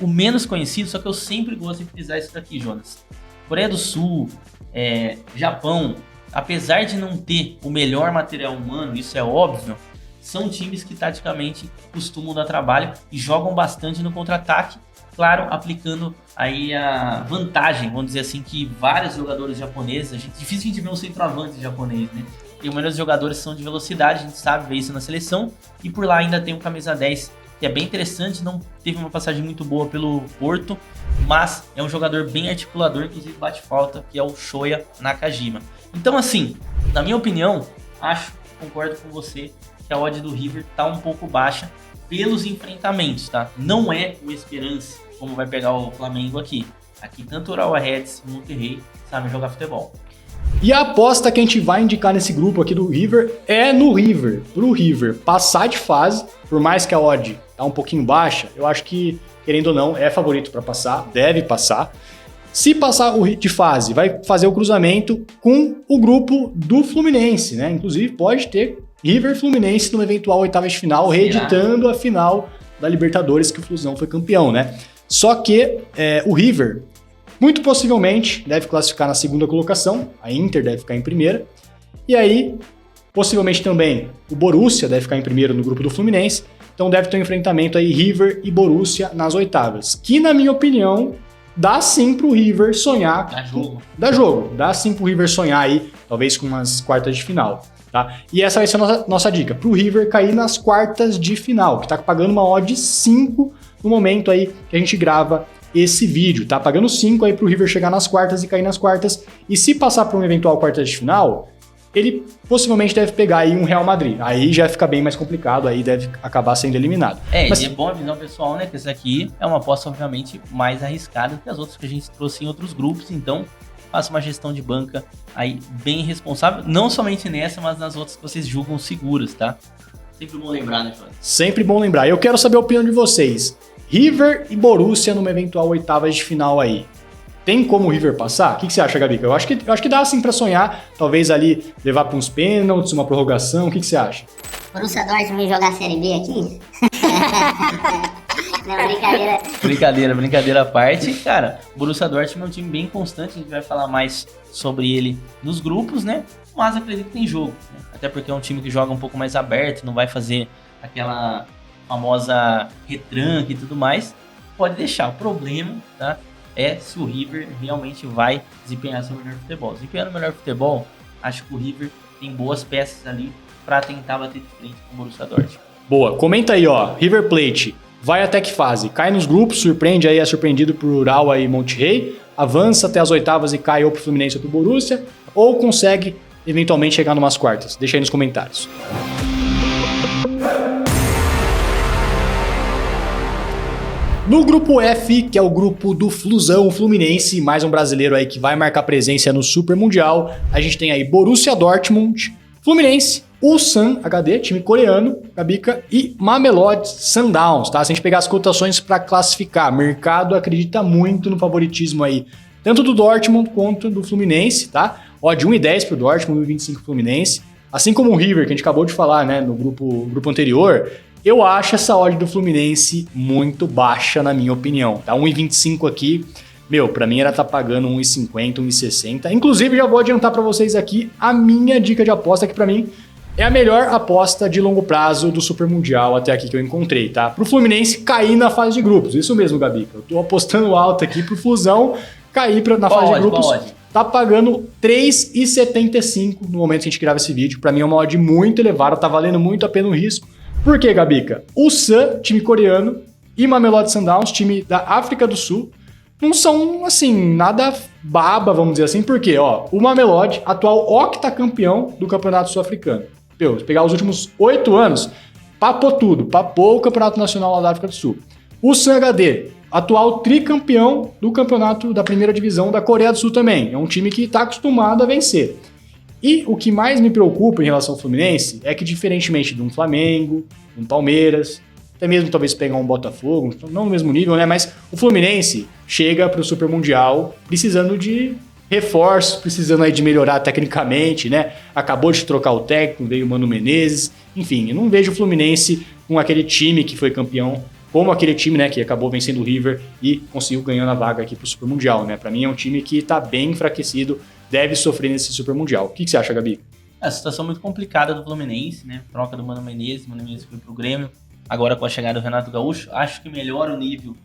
o menos conhecido, só que eu sempre gosto de frisar isso daqui, Jonas. Coreia do Sul, Japão, apesar de não ter o melhor material humano, isso é óbvio, são times que taticamente costumam dar trabalho e jogam bastante no contra-ataque, claro, aplicando aí a vantagem, vamos dizer assim, que vários jogadores japoneses, difícil a gente ver um centroavante japonês, né? E os melhores jogadores são de velocidade, a gente sabe ver isso na seleção, e por lá ainda tem um camisa 10, que é bem interessante, não teve uma passagem muito boa pelo Porto, mas é um jogador bem articulador, inclusive bate falta, que é o Shoya Nakajima. Então assim, na minha opinião, concordo com você, que a odd do River tá um pouco baixa pelos enfrentamentos, tá? Não é o Esperance como vai pegar o Flamengo aqui. Aqui tanto o Urawa Reds e o Monterrey sabem jogar futebol. E a aposta que a gente vai indicar nesse grupo aqui do River é no River. Pro River passar de fase, por mais que a odd tá um pouquinho baixa, eu acho que, querendo ou não, é favorito para passar, deve passar. Se passar de fase, vai fazer o cruzamento com o grupo do Fluminense, né? Inclusive pode ter River e Fluminense numa eventual oitava de final, reeditando a final da Libertadores, que o Flusão foi campeão, né? Só que o River, muito possivelmente, deve classificar na segunda colocação, a Inter deve ficar em primeira, e aí, possivelmente também, o Borussia deve ficar em primeiro no grupo do Fluminense, então deve ter um enfrentamento aí River e Borussia nas oitavas, que na minha opinião, dá sim pro River sonhar. Dá jogo. Dá sim pro River sonhar aí, talvez com umas quartas de final. Tá? E essa vai ser a nossa dica, pro River cair nas quartas de final, que tá pagando uma odd 5 no momento aí que a gente grava esse vídeo, tá? Pagando 5 aí pro River chegar nas quartas e cair nas quartas, e se passar para um eventual quartas de final, ele possivelmente deve pegar aí um Real Madrid, aí já fica bem mais complicado, aí deve acabar sendo eliminado. Mas é bom avisar o pessoal, né, que essa aqui é uma aposta obviamente mais arriscada que as outras que a gente trouxe em outros grupos, então faça uma gestão de banca aí bem responsável, não somente nessa, mas nas outras que vocês julgam seguras, tá? Sempre bom lembrar, né, Jorge? Sempre bom lembrar. Eu quero saber a opinião de vocês. River e Borussia numa eventual oitava de final aí. Tem como o River passar? O que você acha, Gabica? Eu acho que dá assim pra sonhar. Talvez ali levar pra uns pênaltis, uma prorrogação. O que você acha? Borussia Dortmund jogar a Série B aqui? Não, brincadeira à parte. Cara, o Borussia Dortmund é um time bem constante, a gente vai falar mais sobre ele nos grupos, né? Mas acredito que tem jogo, né? Até porque é um time que joga um pouco mais aberto, não vai fazer aquela famosa retranca e tudo mais. Pode deixar, o problema, tá? É se o River realmente vai desempenhar seu melhor futebol. Desempenhando o melhor futebol, acho que o River tem boas peças ali para tentar bater de frente com o Borussia Dortmund. Boa, comenta aí, ó, River Plate vai até que fase? Cai nos grupos, surpreende aí, é surpreendido por Urawa e Monterrey, avança até as oitavas e cai ou pro Fluminense ou pro Borussia, ou consegue eventualmente chegar numas quartas? Deixa aí nos comentários. No grupo F, que é o grupo do Flusão, Fluminense, mais um brasileiro aí que vai marcar presença no Super Mundial, a gente tem aí Borussia Dortmund, Fluminense, Ulsan HD, time coreano, Gabica, e Mamelodi Sundowns, tá? Se a gente pegar as cotações para classificar, o mercado acredita muito no favoritismo aí, tanto do Dortmund quanto do Fluminense, tá? Odd 1,10 pro Dortmund, 1,25 pro Fluminense, assim como o River, que a gente acabou de falar, né, no grupo anterior. Eu acho essa odd do Fluminense muito baixa, na minha opinião. Tá 1,25 aqui, pra mim era tá pagando 1,50, 1,60. Inclusive, já vou adiantar pra vocês aqui a minha dica de aposta, que pra mim é a melhor aposta de longo prazo do Super Mundial até aqui que eu encontrei, tá? Pro Fluminense cair na fase de grupos. Isso mesmo, Gabi. Eu tô apostando alto aqui pro Flusão cair na fase de grupos. Tá pagando 3,75 no momento que a gente grava esse vídeo. Pra mim é uma odd muito elevada, tá valendo muito a pena o risco. Por quê, Gabica? Ulsan, time coreano, e Mamelodi Sundowns, time da África do Sul, não são, assim, nada baba, vamos dizer assim, porque, ó, o Mamelodi, atual octacampeão do Campeonato Sul-Africano. Se pegar os últimos 8 anos, papou o Campeonato Nacional lá da África do Sul. O Ulsan HD, atual tricampeão do campeonato da primeira divisão da Coreia do Sul também. É um time que está acostumado a vencer. E o que mais me preocupa em relação ao Fluminense é que, diferentemente de um Flamengo, de um Palmeiras, até mesmo talvez pegar um Botafogo, não no mesmo nível, né? Mas o Fluminense chega para o Super Mundial precisando de reforços, precisando aí de melhorar tecnicamente, né? Acabou de trocar o técnico, veio o Mano Menezes. Enfim, eu não vejo o Fluminense com aquele time que foi campeão, como aquele time, né, que acabou vencendo o River e conseguiu ganhar a vaga aqui pro Super Mundial, né? Para mim é um time que tá bem enfraquecido, deve sofrer nesse Super Mundial. O que você acha, Gabi? A situação muito complicada do Fluminense, né? Troca do Mano Menezes foi pro Grêmio. Agora com a chegada do Renato Gaúcho, acho que melhora o nível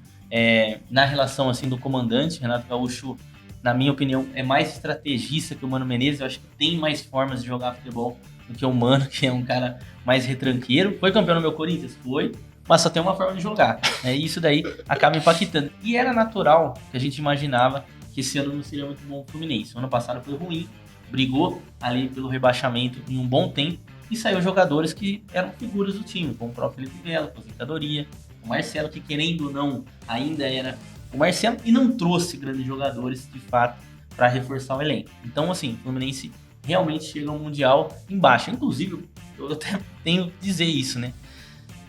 na relação assim do comandante. Renato Gaúcho, na minha opinião, é mais estrategista que o Mano Menezes. Eu acho que tem mais formas de jogar futebol do que o Mano, que é um cara mais retranqueiro. Foi campeão no meu Corinthians? Foi. Mas só tem uma forma de jogar. E isso daí acaba impactando. E era natural que a gente imaginava que esse ano não seria muito bom o Fluminense. O ano passado foi ruim, brigou ali pelo rebaixamento em um bom tempo e saiu jogadores que eram figuras do time, como o próprio Felipe Melo, aposentadoria, o Marcelo, que querendo ou não, ainda era o Marcelo e não trouxe grandes jogadores de fato para reforçar o elenco. Então, assim, o Fluminense realmente chega ao Mundial em baixa. Inclusive, eu até tenho que dizer isso, né?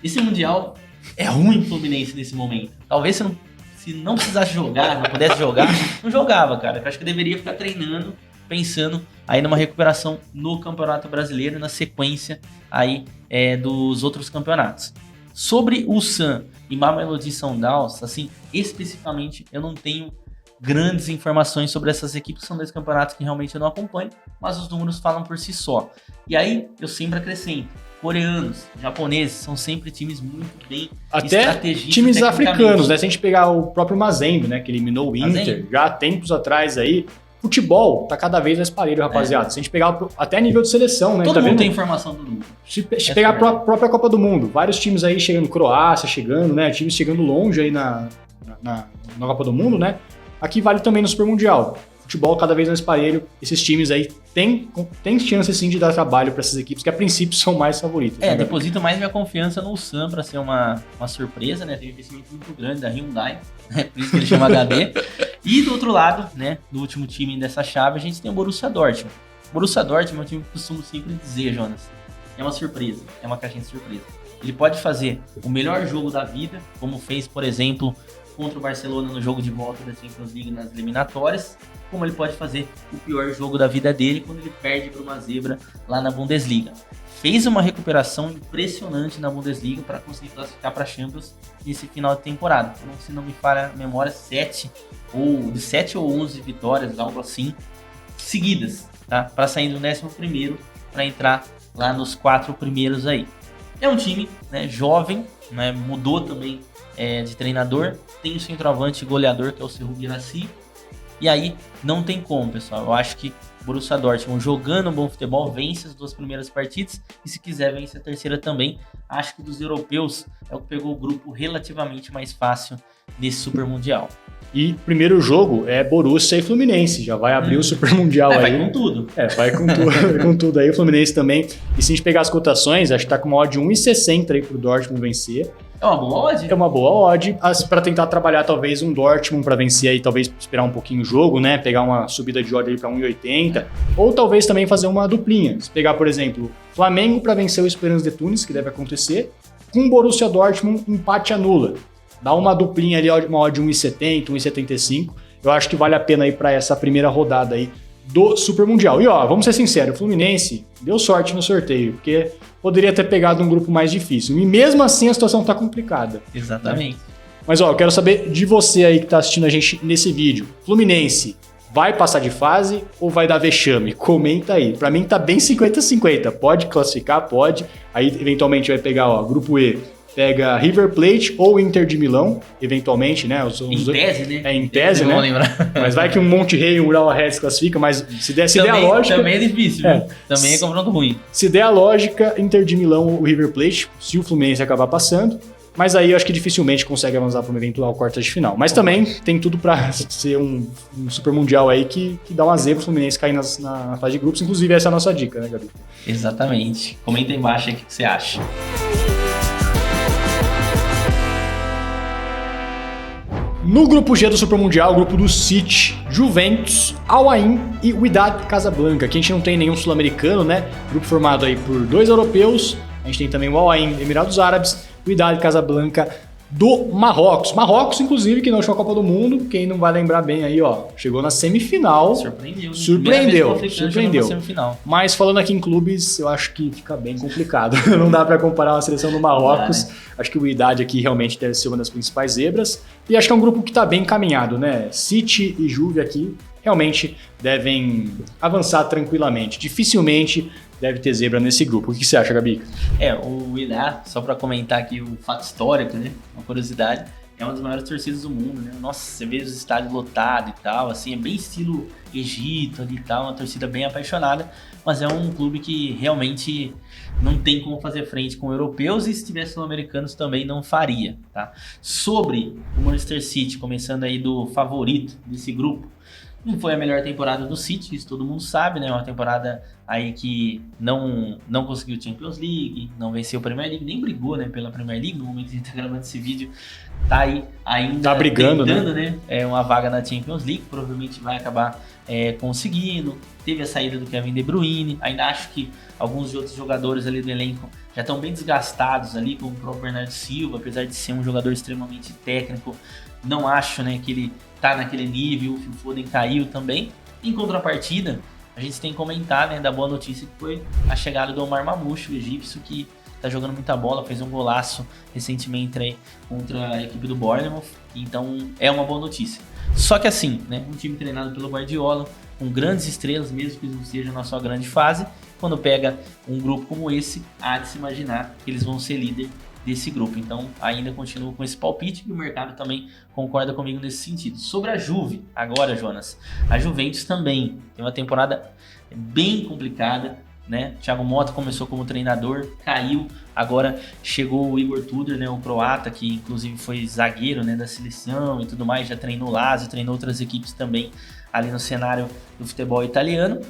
Esse Mundial é ruim pro Fluminense nesse momento. Talvez se não precisasse jogar, não pudesse jogar, não jogava, cara. Eu acho que deveria ficar treinando, pensando aí numa recuperação no Campeonato Brasileiro, na sequência aí dos outros campeonatos. Sobre o Sun e Mamelodi Sundowns, assim, especificamente, eu não tenho grandes informações sobre essas equipes, são dois campeonatos que realmente eu não acompanho, mas os números falam por si só. E aí, eu sempre acrescento, coreanos, japoneses, são sempre times muito bem estrategistas. Até times africanos, né? Se a gente pegar o próprio Mazembe, né? Que eliminou o Inter já há tempos atrás aí. Futebol tá cada vez mais parelho, rapaziada. Se a gente pegar até nível de seleção, né? Todo mundo tem informação do mundo. Se pegar a própria Copa do Mundo, vários times aí chegando, Croácia chegando, né? Times chegando longe aí na Copa do Mundo, né? Aqui vale também no Super Mundial. Futebol cada vez mais parelho. Esses times aí tem chance sim de dar trabalho para essas equipes que a princípio são mais favoritas. Deposito mais minha confiança no Sun para ser uma surpresa, né? Tem um investimento muito grande da Hyundai, né? Por isso que ele chama HD. E do outro lado, né, do último time dessa chave, a gente tem o Borussia Dortmund. O Borussia Dortmund é um time que eu costumo sempre dizer, Jonas, é uma surpresa, é uma caixinha de surpresa. Ele pode fazer o melhor jogo da vida, como fez, por exemplo, contra o Barcelona no jogo de volta da Champions League nas eliminatórias, como ele pode fazer o pior jogo da vida dele quando ele perde para uma zebra lá na Bundesliga. Fez uma recuperação impressionante na Bundesliga para conseguir classificar para a Champions nesse final de temporada. Então, se não me falha a memória, 7 ou 11 vitórias, algo assim, seguidas, tá? Para sair do 11º para entrar lá nos 4 primeiros aí. É um time, né, jovem, né, mudou também de treinador, tem o centroavante goleador que é o Serhou Guirassy. E aí, não tem como, pessoal. Eu acho que o Borussia Dortmund, jogando bom futebol, vence as 2 primeiras partidas. E se quiser, vence a terceira também. Acho que dos europeus, é o que pegou o grupo relativamente mais fácil nesse Super Mundial. E primeiro jogo é Borussia e Fluminense. Já vai abrir o Super Mundial aí. Vai com tudo. Vai com tudo aí. O Fluminense também. E se a gente pegar as cotações, acho que tá com uma odd de 1,60 aí pro Dortmund vencer. É uma boa odd? É uma boa odd, para tentar trabalhar talvez um Dortmund para vencer aí, talvez esperar um pouquinho o jogo, né? Pegar uma subida de odd aí para 1,80, ou talvez também fazer uma duplinha. Se pegar, por exemplo, Flamengo para vencer o Esperance de Tunis, que deve acontecer, com Borussia Dortmund empate anula. Dá uma duplinha ali, uma odd de 1,70, 1,75. Eu acho que vale a pena aí para essa primeira rodada aí do Super Mundial. E ó, vamos ser sinceros, o Fluminense deu sorte no sorteio, porque poderia ter pegado um grupo mais difícil. E mesmo assim a situação tá complicada. Exatamente. Né? Mas ó, eu quero saber de você aí que tá assistindo a gente nesse vídeo. Fluminense vai passar de fase ou vai dar vexame? Comenta aí. Pra mim tá bem 50-50. Pode classificar, pode. Aí eventualmente vai pegar, ó, grupo E. Pega River Plate ou Inter de Milão, eventualmente, né? Em tese, né? Em tese, né? Mas vai que um Monterrey e um Real Red se classifica, mas se der a lógica... Também é difícil, viu? Também é confronto ruim. Se der a lógica, Inter de Milão ou River Plate, se o Fluminense acabar passando, mas aí eu acho que dificilmente consegue avançar para uma eventual quarta de final. Mas também tem tudo para ser um Super Mundial aí que dá uma zebra pro Fluminense cair na fase de grupos. Inclusive, essa é a nossa dica, né, Gabi? Exatamente. Comenta aí embaixo aí o que você acha. No grupo G do Super Mundial, o grupo do City, Juventus, Al Ain e Wydad Casablanca. Aqui a gente não tem nenhum sul-americano, né? Grupo formado aí por 2 europeus. A gente tem também o Al Ain, Emirados Árabes, Wydad Casablanca, do Marrocos. Marrocos, inclusive, que não chegou a Copa do Mundo, quem não vai lembrar bem aí, ó, chegou na semifinal. Surpreendeu. Mas falando aqui em clubes, eu acho que fica bem complicado. Não dá para comparar uma seleção do Marrocos. Acho que o Wydad aqui realmente deve ser uma das principais zebras. E acho que é um grupo que tá bem encaminhado, né? City e Juve aqui realmente devem avançar tranquilamente. Dificilmente deve ter zebra nesse grupo. O que você acha, Gabi? O Wydad, só para comentar aqui o fato histórico, né? Uma curiosidade, é uma das maiores torcidas do mundo, né? Nossa, você vê os estádios lotados e tal, assim, é bem estilo Egito ali e tal, uma torcida bem apaixonada, mas é um clube que realmente não tem como fazer frente com europeus e se tivesse sul-americanos também não faria, tá? Sobre o Manchester City, começando aí do favorito desse grupo, não foi a melhor temporada do City, isso todo mundo sabe, né? Uma temporada aí que não conseguiu Champions League, não venceu a Premier League, nem brigou, né, pela Premier League. No momento que a gente tá gravando esse vídeo, tá aí ainda tá brigando, tentando, né? Uma vaga na Champions League, provavelmente vai acabar conseguindo. Teve a saída do Kevin De Bruyne, ainda acho que alguns de outros jogadores ali do elenco já estão bem desgastados ali, como o próprio Bernardo Silva, apesar de ser um jogador extremamente técnico, não acho, né, que ele tá naquele nível. O Phil Foden caiu também. Em contrapartida, a gente tem que comentar, né, da boa notícia que foi a chegada do Omar Mamouche, o egípcio, que tá jogando muita bola, fez um golaço recentemente aí contra a equipe do Bournemouth, então é uma boa notícia. Só que assim, né, um time treinado pelo Guardiola, com grandes estrelas, mesmo que não seja na sua grande fase, quando pega um grupo como esse, há de se imaginar que eles vão ser líder desse grupo. Então ainda continuo com esse palpite e o mercado também concorda comigo nesse sentido. Sobre a Juve, agora, Jonas, a Juventus também tem uma temporada bem complicada, né? Thiago Motta começou como treinador, caiu, agora chegou o Igor Tudor, né, o croata, que inclusive foi zagueiro, né, da seleção e tudo mais, já treinou o Lazio, treinou outras equipes também ali no cenário do futebol italiano.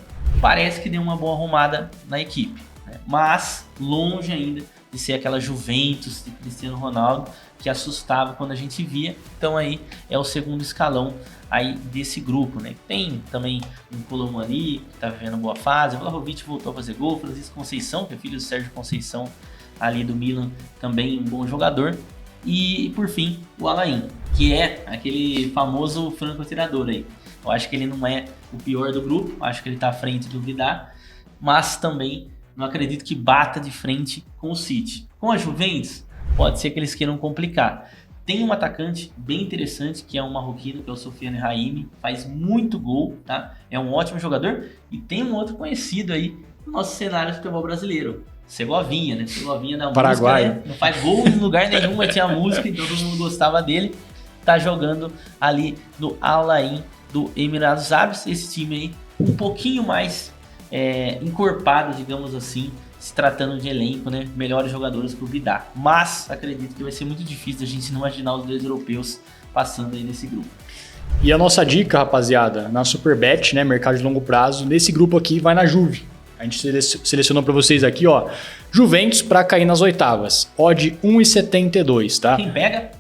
Parece que deu uma boa arrumada na equipe, né? Mas longe ainda de ser aquela Juventus de Cristiano Ronaldo que assustava quando a gente via. Então aí é o segundo escalão aí desse grupo, né? Tem também um Colomani, que tá vivendo boa fase, o Vlahovic voltou a fazer gol, Francisco Conceição, que é filho do Sérgio Conceição ali do Milan, também um bom jogador. E por fim, o Alain, que é aquele famoso franco-atirador aí. Eu acho que ele não é o pior do grupo, acho que ele tá à frente do Vidal, mas também não acredito que bata de frente com o City. Com a Juventus, pode ser que eles queiram complicar. Tem um atacante bem interessante, que é um marroquino, que é o Sofiane Raimi, faz muito gol, tá? É um ótimo jogador. E tem um outro conhecido aí no nosso cenário de futebol brasileiro, Segovinha, né? Segovinha da Paraguai. música, né? Não faz gol em lugar nenhum, mas tinha música e todo mundo gostava dele. Tá jogando ali no Al Ain do Emirados Árabes. Esse time aí um pouquinho mais encorpado, digamos assim, se tratando de elenco, né? Melhores jogadores que o Vidal. Mas acredito que vai ser muito difícil a gente não imaginar os dois europeus passando aí nesse grupo. E a nossa dica, rapaziada, na Superbet, né, mercado de longo prazo, nesse grupo aqui vai na Juve. A gente selecionou para vocês aqui, ó, Juventus para cair nas oitavas. Odd 1,72, tá? Quem pega?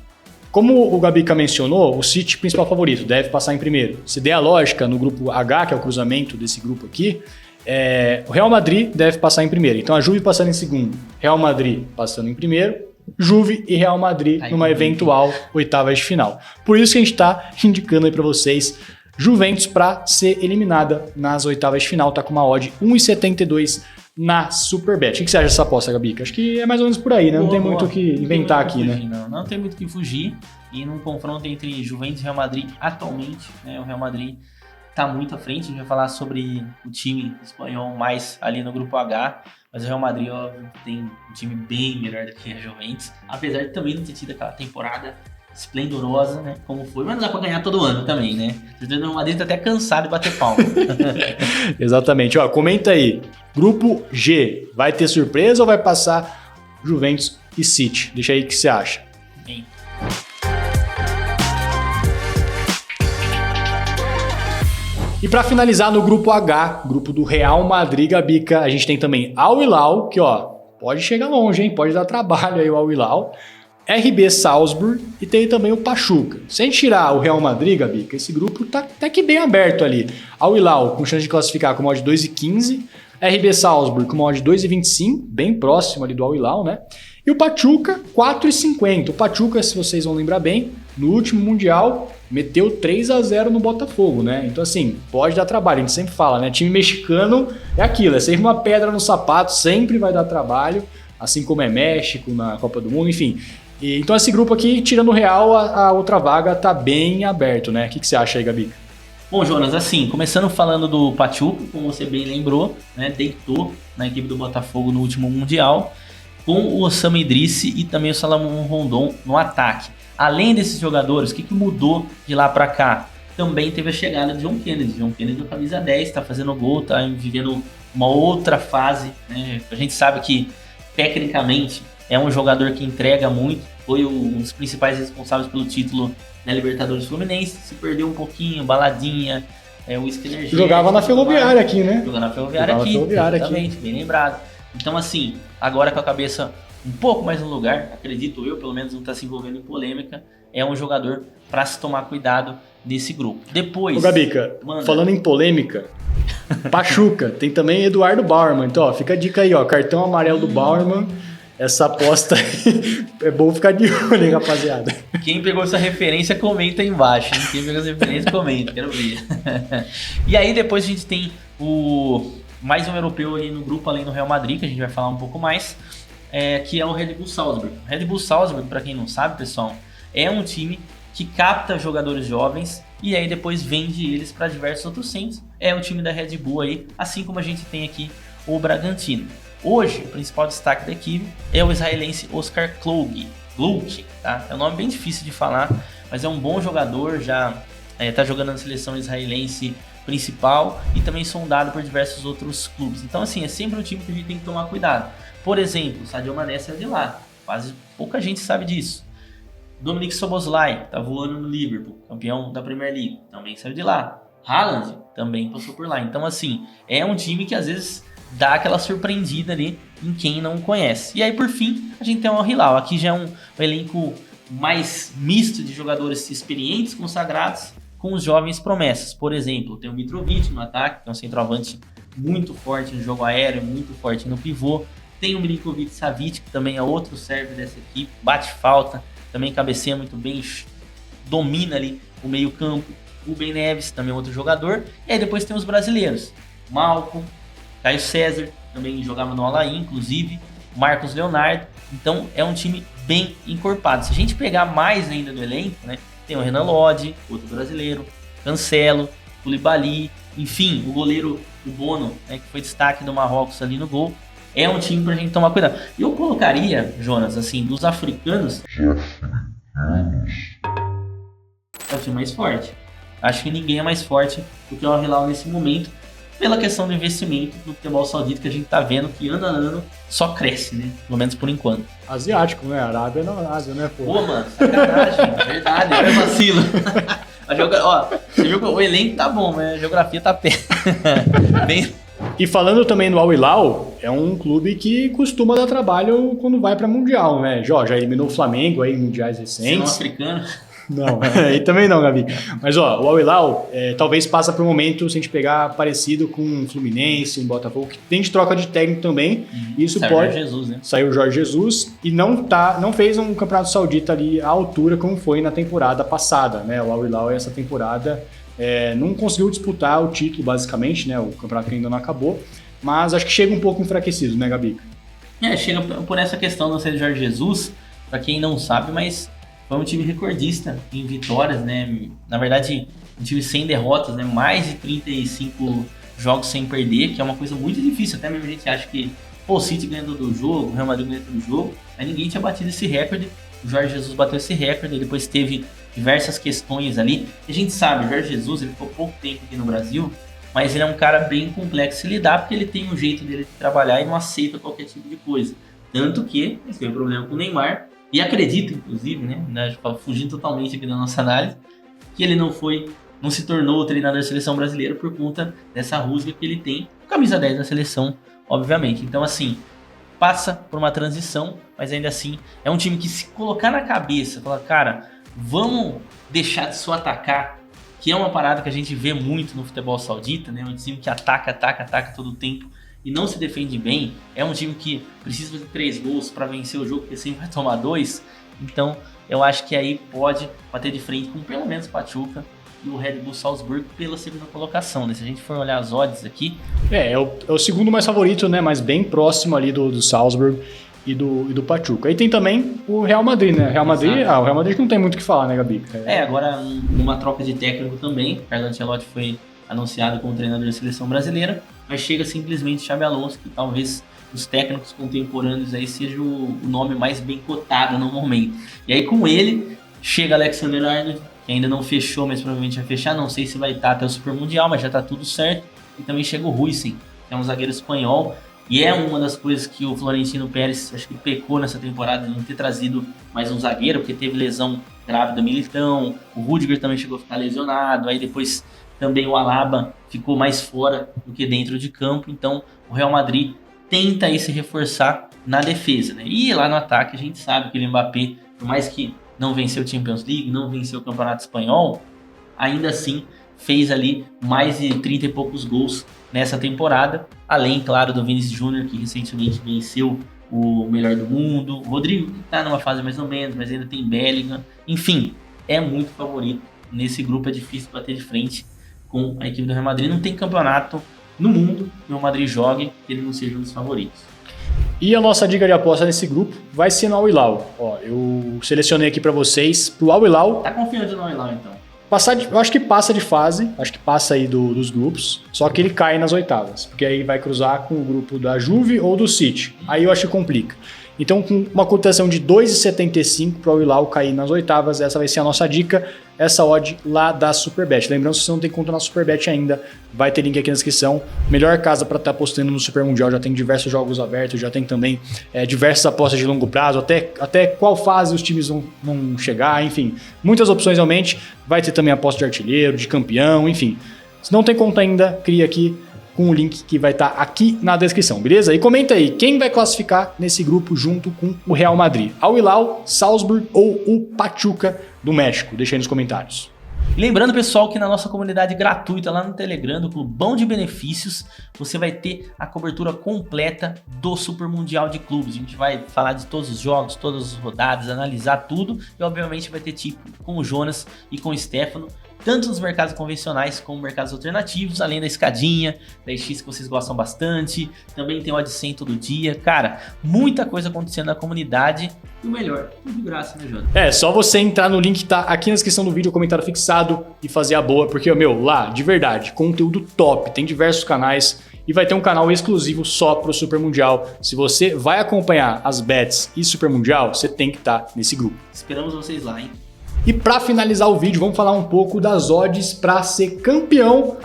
Como o Gabica mencionou, o City principal favorito deve passar em primeiro. Se der a lógica no grupo H, que é o cruzamento desse grupo aqui, o Real Madrid deve passar em primeiro. Então a Juve passando em segundo, Real Madrid passando em primeiro, Juve e Real Madrid numa eventual oitava de final. Por isso que a gente está indicando aí para vocês Juventus para ser eliminada nas oitavas de final, tá com uma odd 1,72 na Superbet. O que você acha dessa aposta, Gabica? Acho que é mais ou menos por aí, né? Não tem muito o que inventar aqui, né? Não tem muito o que fugir. E num confronto entre Juventus e Real Madrid atualmente, né, o Real Madrid tá muito à frente. A gente vai falar sobre o time espanhol mais ali no grupo H, mas o Real Madrid, óbvio, tem um time bem melhor do que a Juventus, apesar de também não ter tido aquela temporada esplendorosa, né, como foi, mas não dá pra ganhar todo ano também, né? O Real Madrid tá até cansado de bater palma. Exatamente. Ó, comenta aí, grupo G, vai ter surpresa ou vai passar Juventus e City? Deixa aí o que você acha. Bem. E para finalizar no grupo H, grupo do Real Madrid, Gabica, a gente tem também Al Hilal, que ó, pode chegar longe, hein? Pode dar trabalho aí o Al Hilal. RB Salzburg e tem também o Pachuca. Sem tirar o Real Madrid, Gabica, esse grupo tá até que bem aberto ali. Al Hilal com chance de classificar com odd 2,15, RB Salzburg com odd 2,25, bem próximo ali do Al Hilal, né? E o Pachuca, 4,50. O Pachuca, se vocês vão lembrar bem, no último Mundial, meteu 3-0 no Botafogo, né? Então, assim, pode dar trabalho. A gente sempre fala, né? Time mexicano é aquilo, é sempre uma pedra no sapato, sempre vai dar trabalho, assim como é México na Copa do Mundo, enfim. Então, esse grupo aqui, tirando o Real, a outra vaga tá bem aberto, né? O que você acha aí, Gabi? Bom, Jonas, assim, começando falando do Pachuca, como você bem lembrou, né? Deitou na equipe do Botafogo no último Mundial, com o Osama Idrissi e também o Salomão Rondon no ataque. Além desses jogadores, o que mudou de lá para cá? Também teve a chegada de John Kennedy. John Kennedy, camisa 10, está fazendo gol, está vivendo uma outra fase, né? A gente sabe que, tecnicamente, é um jogador que entrega muito. Foi um dos principais responsáveis pelo título na Libertadores Fluminense. Se perdeu um pouquinho, baladinha, whisky energético. Jogava na Ferroviária aqui, né? Jogava na Ferroviária aqui, exatamente, bem lembrado. Então, assim, agora com a cabeça um pouco mais no lugar, acredito eu, pelo menos não está se envolvendo em polêmica, é um jogador para se tomar cuidado desse grupo. Depois... Ô, Gabica, falando em polêmica, Pachuca, tem também Eduardo Bauerman. Então, ó, fica a dica aí, ó, cartão amarelo do Bauerman, essa aposta aí, é bom ficar de olho, hein, rapaziada. Quem pegou essa referência, comenta aí embaixo, hein? Quem pegou essa referência, comenta, quero ver. E aí, depois a gente tem mais um europeu aí no grupo, além do Real Madrid, que a gente vai falar um pouco mais, que é o Red Bull Salzburg. O Red Bull Salzburg, para quem não sabe, pessoal, é um time que capta jogadores jovens e aí depois vende eles para diversos outros centros. É o time da Red Bull aí, assim como a gente tem aqui o Bragantino. Hoje, o principal destaque da equipe é o israelense Oscar Klouk, tá? É um nome bem difícil de falar, mas é um bom jogador, já está jogando na seleção israelense principal e também sondado por diversos outros clubes. Então, assim, é sempre um time que a gente tem que tomar cuidado. Por exemplo, o Sadio Mané saiu de lá, quase pouca gente sabe disso. Dominik Szoboszlai tá voando no Liverpool, campeão da Premier League, também saiu de lá. Haaland também passou por lá. Então, assim, é um time que às vezes dá aquela surpreendida ali em quem não conhece. E aí, por fim, a gente tem o Al Hilal. Aqui já é um elenco mais misto de jogadores experientes, consagrados, com os jovens promessas. Por exemplo, tem o Mitrovic no ataque, que é um centroavante muito forte no jogo aéreo, muito forte no pivô. Tem o Milinkovic-Savic, que também é outro serve dessa equipe, bate falta, também cabeceia muito bem, domina ali o meio campo. O Ben Neves, também outro jogador. E aí depois tem os brasileiros, Malcom, Caio César, também jogava no Alain, inclusive, Marcos Leonardo. Então é um time bem encorpado. Se a gente pegar mais ainda do elenco, né, tem o Renan Lodge, outro brasileiro, Cancelo, Koulibaly, enfim, o goleiro, o Bono, né, que foi destaque do Marrocos ali no gol. É um time pra gente tomar cuidado. Eu colocaria, Jonas, assim, dos africanos, é o time mais forte. Acho que ninguém é mais forte do que o Al Hilal nesse momento, pela questão do investimento no futebol saudita, que a gente tá vendo que ano a ano só cresce, né? Pelo menos por enquanto. Asiático, né? Arábia não, Ásia, né, pô? Pô, mano, sacanagem, verdade, é vacilo. Ó, você viu que o elenco tá bom, mas a geografia tá pé. Bem... E falando também do Al Hilal, é um clube que costuma dar trabalho quando vai pra Mundial, né? Já eliminou o Flamengo aí em mundiais recentes. Não africano. Não, aí também não, Gabi. Mas ó, o Al Hilal talvez passa por um momento, se a gente pegar, parecido com o Fluminense, o Botafogo, que tem de troca de técnico também. Isso saiu pode. Jorge Jesus, né? Saiu o Jorge Jesus e não fez um campeonato saudita ali à altura como foi na temporada passada, né? O Al Hilal essa temporada não conseguiu disputar o título, basicamente, né? O campeonato que ainda não acabou. Mas acho que chega um pouco enfraquecido, né, Gabi? Chega por essa questão não ser de Jorge Jesus, pra quem não sabe, mas foi um time recordista em vitórias, né? Na verdade, um time sem derrotas, né? Mais de 35 jogos sem perder, que é uma coisa muito difícil. Até mesmo a gente acha que o City ganhando do jogo, o Real Madrid ganhando do jogo, mas ninguém tinha batido esse recorde. O Jorge Jesus bateu esse recorde, depois teve diversas questões ali. E a gente sabe, o Jorge Jesus ele ficou pouco tempo aqui no Brasil, mas ele é um cara bem complexo de lidar, porque ele tem um jeito dele de trabalhar e não aceita qualquer tipo de coisa. Tanto que ele teve problema com o Neymar, e acredito, inclusive, né, fugindo totalmente aqui da nossa análise, que ele não se tornou o treinador da seleção brasileira por conta dessa rusga que ele tem, camisa 10 da seleção, obviamente. Então, assim, passa por uma transição, mas ainda assim é um time que, se colocar na cabeça, falar, cara, vamos deixar de só atacar, que é uma parada que a gente vê muito no futebol saudita, né, um time que ataca todo o tempo, e não se defende bem, é um time que precisa fazer 3 gols para vencer o jogo, porque sempre vai tomar 2. Então, eu acho que aí pode bater de frente com pelo menos o Pachuca e o Red Bull Salzburg pela segunda colocação, né? Se a gente for olhar as odds aqui... É o segundo mais favorito, né? Mas bem próximo ali do Salzburg e do Pachuca. Aí tem também o Real Madrid, né? O Real Madrid não tem muito o que falar, né, Gabi? Agora numa troca de técnico também, Carlo Ancelotti foi anunciado como treinador da seleção brasileira, mas chega simplesmente Xabi Alonso, que talvez dos técnicos contemporâneos aí seja o nome mais bem cotado no momento. E aí com ele chega Alexander-Arnold, que ainda não fechou, mas provavelmente vai fechar, não sei se vai estar até o Super Mundial, mas já está tudo certo. E também chega o Huijsen, que é um zagueiro espanhol, e é uma das coisas que o Florentino Pérez acho que pecou nessa temporada de não ter trazido mais um zagueiro, porque teve lesão grave do Militão, o Rudiger também chegou a ficar lesionado, aí depois também o Alaba ficou mais fora do que dentro de campo, então o Real Madrid tenta aí se reforçar na defesa, né? E lá no ataque a gente sabe que o Mbappé, por mais que não venceu o Champions League, não venceu o Campeonato Espanhol, ainda assim fez ali mais de 30 e poucos gols nessa temporada, além, claro, do Vinícius Júnior, que recentemente venceu o melhor do mundo, o Rodrigo, que está numa fase mais ou menos, mas ainda tem Bellingham, enfim, é muito favorito. Nesse grupo é difícil bater de frente com a equipe do Real Madrid, não tem campeonato no mundo que o Real Madrid jogue que ele não seja um dos favoritos. E a nossa dica de aposta nesse grupo vai ser no Al Hilal. Ó, eu selecionei aqui para vocês pro Al Hilal. Tá confiante no Al Hilal, então? Eu acho que passa de fase, acho que passa aí dos grupos, só que ele cai nas oitavas, porque aí vai cruzar com o grupo da Juve ou do City. Aí eu acho que complica. Então, com uma cotação de 2,75 para o Hilal cair nas oitavas, essa vai ser a nossa dica, essa odd lá da Superbet. Lembrando, se você não tem conta na Superbet ainda, vai ter link aqui na descrição. Melhor casa para estar apostando no Super Mundial, já tem diversos jogos abertos, já tem também diversas apostas de longo prazo, até qual fase os times vão chegar, enfim. Muitas opções realmente, vai ter também aposta de artilheiro, de campeão, enfim. Se não tem conta ainda, cria aqui com o link que vai estar aqui na descrição, beleza? E comenta aí, quem vai classificar nesse grupo junto com o Real Madrid? Al Hilal, Salzburg ou o Pachuca do México? Deixa aí nos comentários. Lembrando, pessoal, que na nossa comunidade gratuita lá no Telegram, do Clubão de Benefícios, você vai ter a cobertura completa do Super Mundial de Clubes. A gente vai falar de todos os jogos, todas as rodadas, analisar tudo e, obviamente, vai ter tipo com o Jonas e com o Stefano, tanto nos mercados convencionais como mercados alternativos, além da escadinha, da X que vocês gostam bastante, também tem o odd 100 todo dia, cara, muita coisa acontecendo na comunidade e o melhor, tudo de graça, né, Jota? Só você entrar no link que tá aqui na descrição do vídeo, comentário fixado e fazer a boa, porque, lá, de verdade, conteúdo top, tem diversos canais e vai ter um canal exclusivo só pro Super Mundial. Se você vai acompanhar as bets e Super Mundial, você tem que estar nesse grupo. Esperamos vocês lá, hein? E para finalizar o vídeo, vamos falar um pouco das odds para ser campeão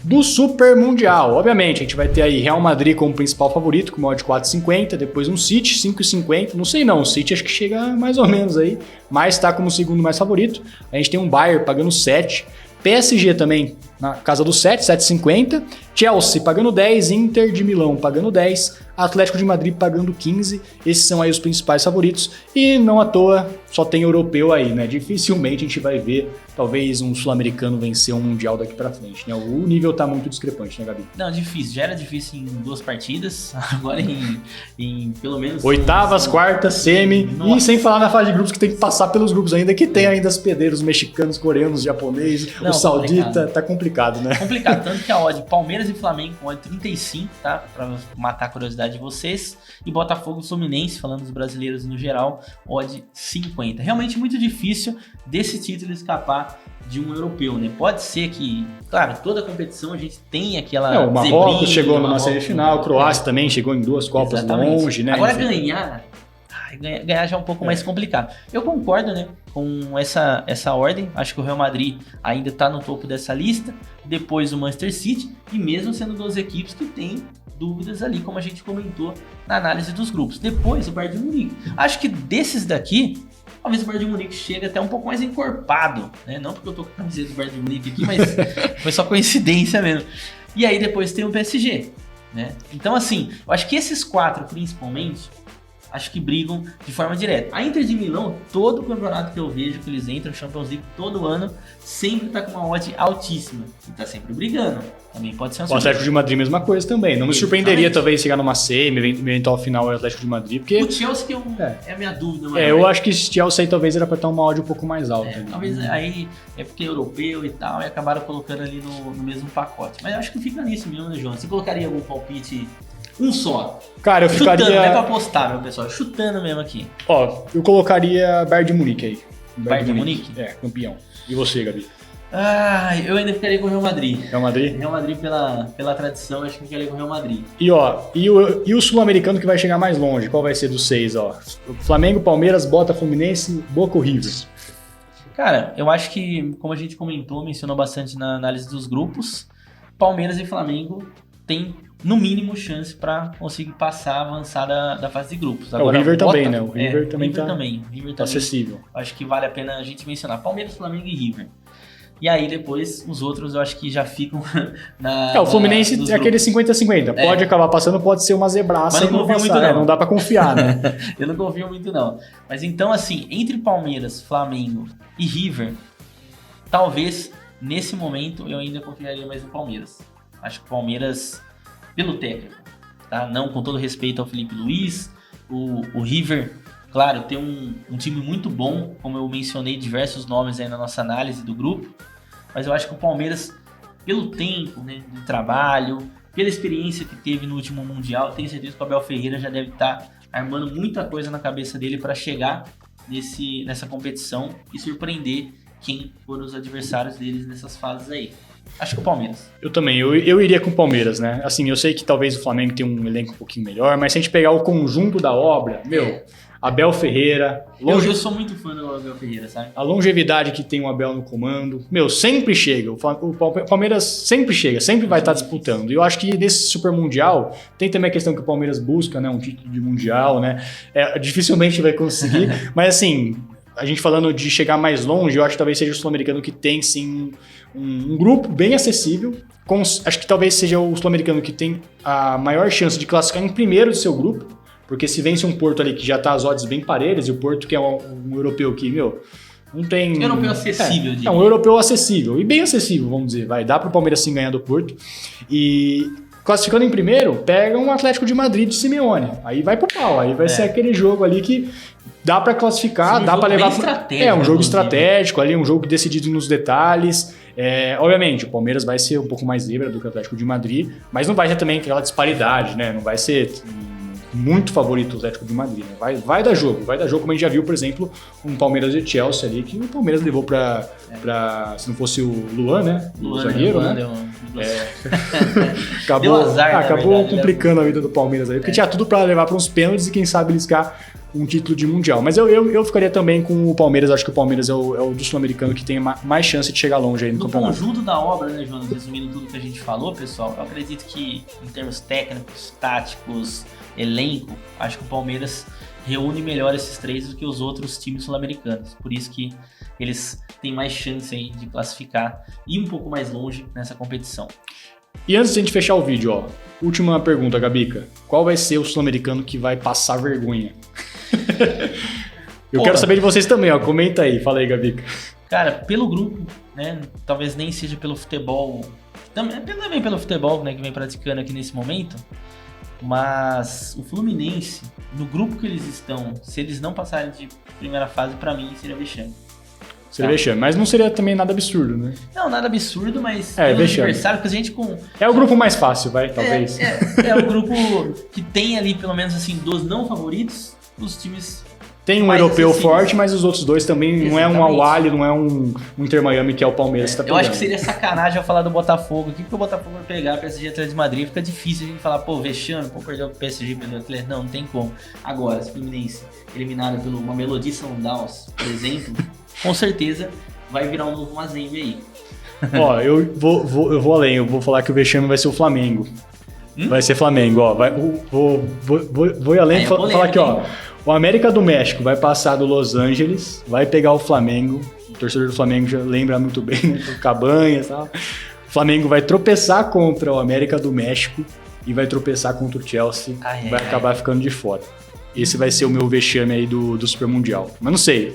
do Super Mundial. Obviamente, a gente vai ter aí Real Madrid como principal favorito, com uma odd 4,50, depois um City, 5,50. Não sei não, o City acho que chega mais ou menos aí, mas está como o segundo mais favorito. A gente tem um Bayern pagando 7, PSG também na casa do 7,50, Chelsea pagando 10, Inter de Milão pagando 10, Atlético de Madrid pagando 15, esses são aí os principais favoritos e não à toa só tem europeu aí, né? Dificilmente a gente vai ver talvez um sul-americano vencer um mundial daqui pra frente, né? O nível tá muito discrepante, né, Gabi? Não, difícil, já era difícil em 2 partidas, agora em pelo menos... Oitavas, quartas, semi, nossa. E sem falar na fase de grupos que tem que passar pelos grupos ainda, que tem ainda os pedreiros mexicanos, coreanos, japoneses, o saudita, tá complicado, né? Complicado, tanto que a odd Palmeiras e Flamengo com odd 35, tá? Pra matar a curiosidade de vocês. E Botafogo e Fluminense, falando dos brasileiros no geral, odd 50. Realmente muito difícil desse título escapar de um europeu, né? Pode ser que, claro, toda competição a gente tem aquela... o Marrocos chegou numa semifinal, a Croácia também chegou em 2 Copas longe, né? Agora ganhar já é um pouco mais complicado. Eu concordo, né, com essa ordem. Acho que o Real Madrid ainda está no topo dessa lista, depois o Manchester City, e mesmo sendo 2 equipes que têm dúvidas ali, como a gente comentou na análise dos grupos. Depois o Bayern de Munique. Acho que desses daqui, talvez o Bayern de Munique chegue até um pouco mais encorpado, né? Não porque eu tô com a camiseta do Bayern de Munique aqui, mas foi só coincidência mesmo. E aí depois tem o PSG, né? Então assim, eu acho que esses 4 principalmente acho que brigam de forma direta. A Inter de Milão, todo campeonato que eu vejo que eles entram, Champions League, todo ano, sempre tá com uma odd altíssima. E tá sempre brigando. Também pode ser uma O Atlético de Madrid, mesma coisa também. Não me surpreenderia, talvez, chegar numa semi, eventual final o Atlético de Madrid, porque... O Chelsea que é a minha dúvida. Maior. eu acho que esse Chelsea aí talvez era pra estar uma odd um pouco mais alta. Talvez aí é porque é europeu e tal, e acabaram colocando ali no mesmo pacote. Mas eu acho que fica nisso mesmo, né, João? Você colocaria algum palpite... Um só. Cara, eu chutando, ficaria... não é pra apostar, meu pessoal. Chutando mesmo aqui. Ó, eu colocaria Bayern de Munique aí. Bayern de Munique? É, campeão. E você, Gabi? Eu ainda ficaria com o Real Madrid. Real Madrid? Real Madrid pela tradição, acho que ficaria com o Real Madrid. E ó, e o sul-americano que vai chegar mais longe? Qual vai ser dos 6, ó? Flamengo, Palmeiras, Bota, Fluminense, Boca ou River? Cara, eu acho que, como a gente mencionou bastante na análise dos grupos, Palmeiras e Flamengo têm no mínimo chance para conseguir avançar da fase de grupos. Agora, o River também, né? O River também River tá também. River tá acessível. Acho que vale a pena a gente mencionar Palmeiras, Flamengo e River. E aí depois os outros eu acho que já ficam o Fluminense é aquele 50-50. Pode acabar passando, pode ser uma zebraça. Mas não confio muito não. Não dá pra confiar, né? Eu não confio muito não. Mas então assim, entre Palmeiras, Flamengo e River, talvez nesse momento eu ainda confiaria mais no Palmeiras. Acho que o Palmeiras... pelo técnico, tá? Não com todo respeito ao Felipe Luiz, o River, claro, tem um time muito bom, como eu mencionei diversos nomes aí na nossa análise do grupo, mas eu acho que o Palmeiras, pelo tempo, né, de trabalho, pela experiência que teve no último Mundial, tenho certeza que o Abel Ferreira já deve estar armando muita coisa na cabeça dele para chegar nessa competição e surpreender quem foram os adversários deles nessas fases aí. Acho que o Palmeiras. Eu também, eu iria com o Palmeiras, né? Assim, eu sei que talvez o Flamengo tenha um elenco um pouquinho melhor, mas se a gente pegar o conjunto da obra, Abel Ferreira... Eu sou muito fã do Abel Ferreira, sabe? A longevidade que tem o Abel no comando, sempre chega. O Palmeiras sempre chega, sempre vai estar disputando. E eu acho que nesse Super Mundial, tem também a questão que o Palmeiras busca, né? Um título de Mundial, né? Dificilmente vai conseguir, mas assim... A gente falando de chegar mais longe, eu acho que talvez seja o sul-americano que tem, sim, um grupo bem acessível. Acho que talvez seja o sul-americano que tem a maior chance de classificar em primeiro do seu grupo, porque se vence um Porto ali que já tá as odds bem parelhas, e o Porto que é um europeu que, não tem... Europeu acessível. É um europeu acessível, e bem acessível, vamos dizer. Vai dar pro Palmeiras sim ganhar do Porto. E... classificando em primeiro, pega um Atlético de Madrid de Simeone. Aí vai pro pau, aí vai ser aquele jogo ali que dá pra classificar, dá pra levar... um jogo estratégico ali, um jogo decidido nos detalhes. Obviamente, o Palmeiras vai ser um pouco mais zebra do que o Atlético de Madrid, mas não vai ter também aquela disparidade, né? Não vai ser muito favorito o Atlético de Madrid, né? Vai dar jogo, como a gente já viu, por exemplo, um Palmeiras e Chelsea ali, que o Palmeiras levou pra se não fosse o Luan, né? O zagueiro, né? Acabou azar, verdade, complicando a vida do Palmeiras aí, porque tinha tudo pra levar pra uns pênaltis e quem sabe liscar um título de Mundial. Mas eu ficaria também com o Palmeiras, acho que o Palmeiras é o do sul-americano que tem mais chance de chegar longe aí no campeonato. No conjunto da obra, né, Jonas, resumindo tudo que a gente falou, pessoal, eu acredito que em termos técnicos, táticos, elenco, acho que o Palmeiras reúne melhor esses três do que os outros times sul-americanos. Por isso que eles têm mais chance aí de classificar e um pouco mais longe nessa competição. E antes de a gente fechar o vídeo, última pergunta, Gabica. Qual vai ser o sul-americano que vai passar vergonha? Eu quero saber de vocês também, comenta aí, fala aí, Gabica. Cara, pelo grupo, né, talvez nem seja pelo futebol, também pelo futebol, né, que vem praticando aqui nesse momento, mas o Fluminense, no grupo que eles estão, se eles não passarem de primeira fase, pra mim seria vexame. Seria vexame, mas não seria também nada absurdo, né? Não, nada absurdo, mas é um adversário que a gente É o grupo mais fácil, talvez. É o grupo que tem ali, pelo menos assim, dos não favoritos, os times... Tem um europeu forte, mas os outros dois também. Exatamente. Não é um Al-Ahly, não é um Inter Miami, que é o Palmeiras que tá pegando. Eu acho que seria sacanagem eu falar do Botafogo aqui, porque o Botafogo vai pegar a PSG Atlético de Madrid, fica difícil a gente falar, vexame, perder o PSG pelo Atlético. Não tem como. Agora, se o Fluminense eliminado pelo Mamelodi Sundowns, por exemplo, com certeza vai virar um novo Mazembe aí. Eu vou além, eu vou falar que o vexame vai ser o Flamengo. Vai ser Flamengo, vou além, falar aqui, o América do México vai passar do Los Angeles, vai pegar o Flamengo, o torcedor do Flamengo já lembra muito bem, né? Cabanhas e tal. O Flamengo vai tropeçar contra o América do México e vai tropeçar contra o Chelsea, vai acabar ficando de fora. esse vai ser o meu vexame aí do Super Mundial. Mas não sei.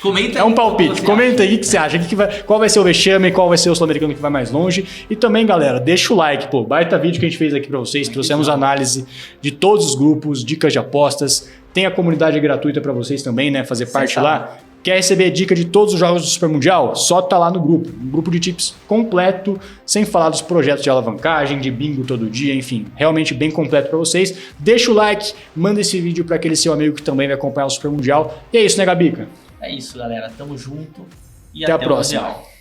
Comenta É um palpite. Comenta aí o que você acha. Qual vai ser o vexame, qual vai ser o sul-americano que vai mais longe. E também, galera, deixa o like. Pô, baita vídeo que a gente fez aqui pra vocês. Trouxemos análise de todos os grupos, dicas de apostas. Tem a comunidade gratuita pra vocês também, né? Fazer parte lá. Quer receber dica de todos os jogos do Super Mundial? Só tá lá no grupo. Um grupo de tips completo, sem falar dos projetos de alavancagem, de bingo todo dia, enfim. Realmente bem completo pra vocês. Deixa o like, manda esse vídeo pra aquele seu amigo que também vai acompanhar o Super Mundial. E é isso, né, Gabica? É isso, galera. Tamo junto e Até a próxima. Mundial.